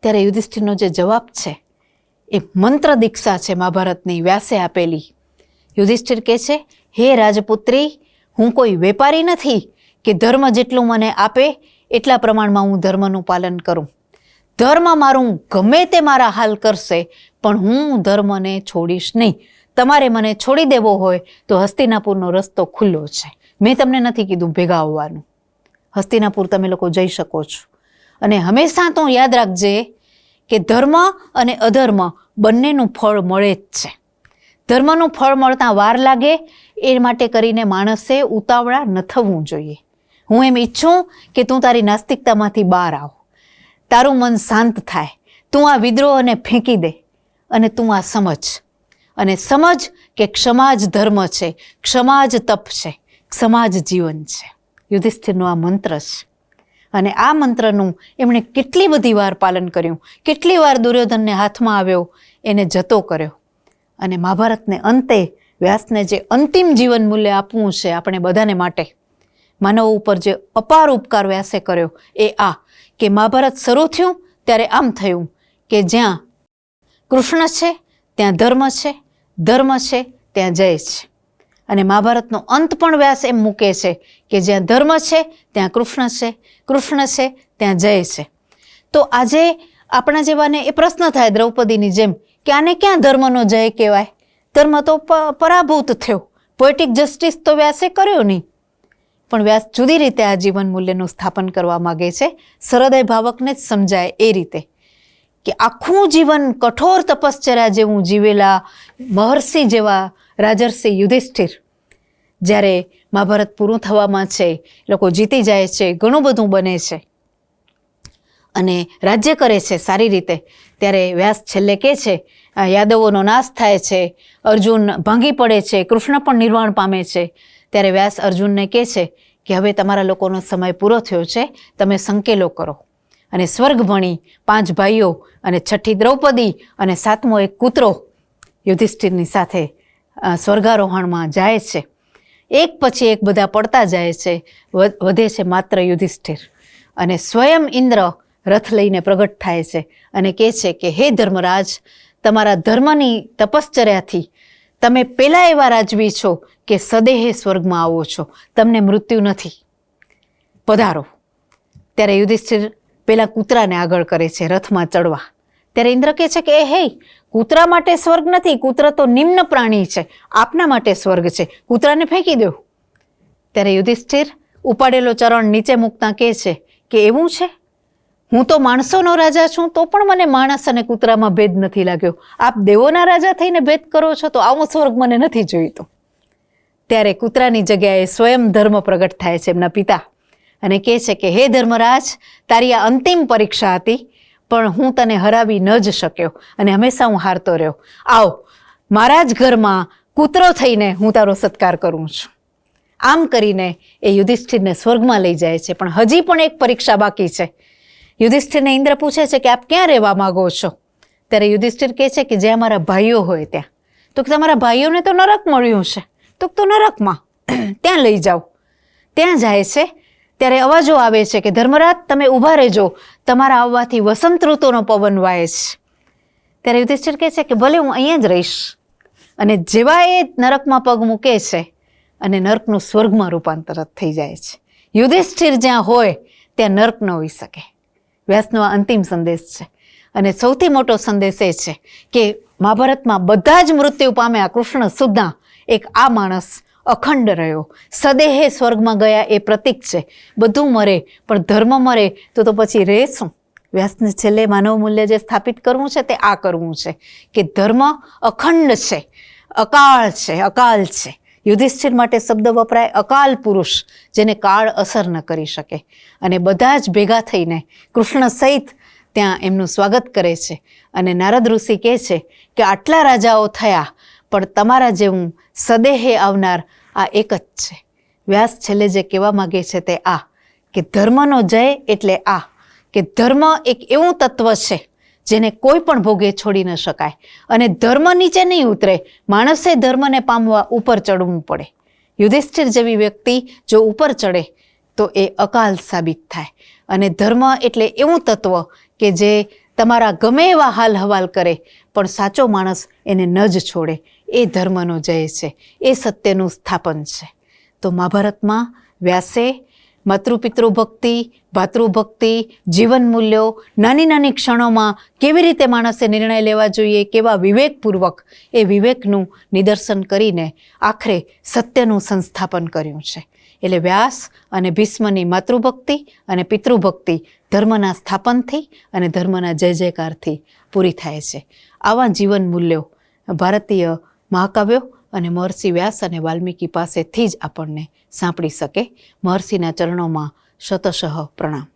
ત્યારે યુધિષ્ઠિરનો જે જવાબ છે એ મંત્ર દીક્ષા છે મહાભારતની, વ્યાસે આપેલી. યુધિષ્ઠિર કહે છે, હે રાજપુત્રી, હું કોઈ વેપારી નથી કે ધર્મ જેટલું મને આપે એટલા પ્રમાણમાં હું ધર્મનું પાલન કરું. ધર્મ મારું ગમે તે મારા હાલ કરશે, પણ હું ધર્મને છોડીશ નહીં. તમારે મને છોડી દેવો હોય તો હસ્તિનાપુરનો રસ્તો ખુલ્લો છે. મેં તમને નથી કીધું ભેગા આવવાનું. હસ્તિનાપુર તમે લોકો જઈ શકો છો. અને હંમેશા તો યાદ રાખજે કે ધર્મ અને અધર્મ બંનેનું ફળ મળે જ છે. ધર્મનું ફળ મળતા વાર લાગે એ માટે કરીને માણસે ઉતાવળા ન થવું જોઈએ. હું એમ ઈચ્છું કે તું તારી નાસ્તિકતામાંથી બહાર આવ, તારું મન શાંત થાય, તું આ વિદ્રોહને ફેંકી દે અને તું આ સમજ. અને સમજ કે ક્ષમા જ ધર્મ છે, ક્ષમા જ તપ છે, ક્ષમા જ જીવન છે. યુધિષ્ઠિરનો આ મંત્ર છે. અને આ મંત્રનું એમણે કેટલી બધી વાર પાલન કર્યું, કેટલી વાર દુર્યોધનને હાથમાં આવ્યો એને જતો કર્યો. અને મહાભારતને અંતે વ્યાસને જે અંતિમ જીવન મૂલ્ય આપવું છે આપણે બધાને માટે, માનવ ઉપર જે અપાર ઉપકાર વ્યાસે કર્યો એ આ કે મહાભારત શરૂ થયું ત્યારે આમ થયું કે જ્યાં કૃષ્ણ છે ત્યાં ધર્મ છે, ધર્મ છે ત્યાં જય છે. અને મહાભારતનો અંત પણ વ્યાસ એમ મૂકે છે કે જ્યાં ધર્મ છે ત્યાં કૃષ્ણ છે, કૃષ્ણ છે ત્યાં જય છે. તો આજે આપણા જેવાને એ પ્રશ્ન થાય દ્રૌપદીની જેમ કે આને ક્યાં ધર્મનો જય કહેવાય? ધર્મ તો પરાભૂત થયો. પોએટિક જસ્ટિસ તો વ્યાસે કર્યો નહીં. પણ વ્યાસ જુદી રીતે આ જીવન મૂલ્યનું સ્થાપન કરવા માગે છે, સરહૃદય ભાવકને જ સમજાય એ રીતે કે આખું જીવન કઠોર તપશ્ચર્યા જેવું જીવેલા મહર્ષિ જેવા રાજર્ષિ યુધિષ્ઠિર જ્યારે મહાભારત પૂરું થવામાં છે, લોકો જીતી જાય છે, ઘણું બધું બને છે અને રાજ્ય કરે છે સારી રીતે, ત્યારે વ્યાસ છેલ્લે કહે છે યાદવોનો નાશ થાય છે, અર્જુન ભાંગી પડે છે, કૃષ્ણ પણ નિર્વાણ પામે છે. ત્યારે વ્યાસ અર્જુનને કહે છે કે હવે તમારા લોકોનો સમય પૂરો થયો છે, તમે સંકેલો કરો. અને સ્વર્ગ ભણી 5 ભાઈઓ અને 6ઠી દ્રૌપદી અને 7મો એક કૂતરો યુધિષ્ઠિરની સાથે સ્વર્ગારોહણમાં જાય છે. એક પછી એક બધા પડતા જાય છે, વધે છે માત્ર યુધિષ્ઠિર. અને સ્વયં ઇન્દ્ર રથ લઈને પ્રગટ થાય છે અને કહે છે કે હે ધર્મરાજ, તમારા ધર્મની તપશ્ચર્યાથી તમે પહેલાં એવા રાજવી છો કે સદેહે સ્વર્ગમાં આવો છો, તમને મૃત્યુ નથી, પધારો. ત્યારે યુધિષ્ઠિર પેલા કૂતરાને આગળ કરે છે રથમાં ચડવા. ત્યારે ઇન્દ્ર કહે છે કે હે, કૂતરા માટે સ્વર્ગ નથી, કૂતરા તો નિમ્ન પ્રાણી છે, આપના માટે સ્વર્ગ છે, કૂતરાને ફેંકી દો. ત્યારે યુધિષ્ઠિર ઉપાડેલો ચરણ નીચે મૂકતા કહે છે કે એવું છે, હું તો માણસોનો રાજા છું તો પણ મને માણસ અને કૂતરામાં ભેદ નથી લાગ્યો. આપ દેવોના રાજા થઈને ભેદ કરો છો તો આવો સ્વર્ગ મને નથી જોઈતો. ત્યારે કૂતરાની જગ્યાએ સ્વયં ધર્મ પ્રગટ થાય છે એમના પિતા અને કહે છે કે હે ધર્મરાજ, તારી આ અંતિમ પરીક્ષા હતી પણ હું તને હરાવી ન જ શક્યો અને હંમેશા હું હારતો રહ્યો. આવ, મારા જ ઘરમાં કૂતરો થઈને હું તારો સત્કાર કરું છું. આમ કરીને એ યુધિષ્ઠિરને સ્વર્ગમાં લઈ જાય છે. પણ હજી પણ એક પરીક્ષા બાકી છે. યુધિષ્ઠિરને ઇન્દ્ર પૂછે છે કે આપ ક્યાં રહેવા માગો છો? ત્યારે યુધિષ્ઠિર કહે છે કે જ્યાં મારા ભાઈઓ હોય ત્યાં. તો તમારા ભાઈઓને તો નરક મળ્યું છે, તો નરકમાં ત્યાં લઈ જાઓ. ત્યાં જાય છે ત્યારે અવાજો આવે છે કે ધર્મરાજ તમે ઊભા રહેજો, તમારા આવવાથી વસંત ઋતુનો પવન વાય છે. ત્યારે યુધિષ્ઠિર કહે છે કે ભલે હું અહીંયા જ રહીશ. અને જેવા એ નરકમાં પગ મૂકે છે અને નરકનું સ્વર્ગમાં રૂપાંતર થઈ જાય છે. યુધિષ્ઠિર જ્યાં હોય ત્યાં નરક ન હોઈ શકે. વ્યાસનો આ અંતિમ સંદેશ છે. અને સૌથી મોટો સંદેશ એ છે કે મહાભારતમાં બધા જ મૃત્યુ પામ્યા, કૃષ્ણ સુદ્ધા, એક આ માણસ અખંડ રહ્યો, સદેહે સ્વર્ગમાં ગયા એ પ્રતીક છે. બધું મરે પણ ધર્મ મરે તો પછી રહે શું? વ્યાસને છેલ્લે માનવ મૂલ્ય જે સ્થાપિત કરવું છે તે આ કરવું છે કે ધર્મ અખંડ છે, અકાળ છે, અકાલ છે. યુધિષ્ઠિર માટે શબ્દ વપરાય અકાલ પુરુષ, જેને કાળ અસર ન કરી શકે. અને બધા જ ભેગા થઈને કૃષ્ણ સહિત ત્યાં એમનું સ્વાગત કરે છે. અને નારદ ઋષિ કહે છે કે આટલા રાજાઓ થયા પણ તમારા જેવું સદેહે આવનાર આ એક જ છે. વ્યાસ છેલ્લે જે કહેવા માગે છે તે આ, કે ધર્મનો જય એટલે આ, કે ધર્મ એક એવું તત્વ છે જેને કોઈ પણ ભોગે છોડી ન શકાય, અને ધર્મ નીચે નહીં ઉતરે, માણસે ધર્મને પામવા ઉપર ચડવું પડે. યુધિષ્ઠિર જેવી વ્યક્તિ જો ઉપર ચડે તો એ અકાલ સાબિત થાય. અને ધર્મ એટલે એવું તત્વ કે જે તમારા ગમે એવા હાલ હવાલ કરે પણ સાચો માણસ એને ન જ છોડે. એ ધર્મનો જય છે, એ સત્યનું સ્થાપન છે. તો મહાભારતમાં વ્યાસે માતૃપિતૃ ભક્તિ, ભાતૃભક્તિ, જીવન મૂલ્યો, નાની નાની ક્ષણોમાં કેવી રીતે માણસે નિર્ણય લેવા જોઈએ, કેવા વિવેકપૂર્વક એ વિવેકનું નિદર્શન કરીને આખરે સત્યનું સંસ્થાપન કર્યું છે. એટલે વ્યાસ અને ભીષ્મની માતૃભક્તિ અને પિતૃભક્તિ ધર્મના સ્થાપનથી અને ધર્મના જય જયકારથી પૂરી થાય છે. આવા જીવન મૂલ્યો ભારતીય મહાકાવ્યો અને મહર્ષિ વ્યાસ અને વાલ્મીકી પાસેથી જ આપણને સાંપડી શકે. મહર્ષિના ચરણોમાં શતશઃ પ્રણામ.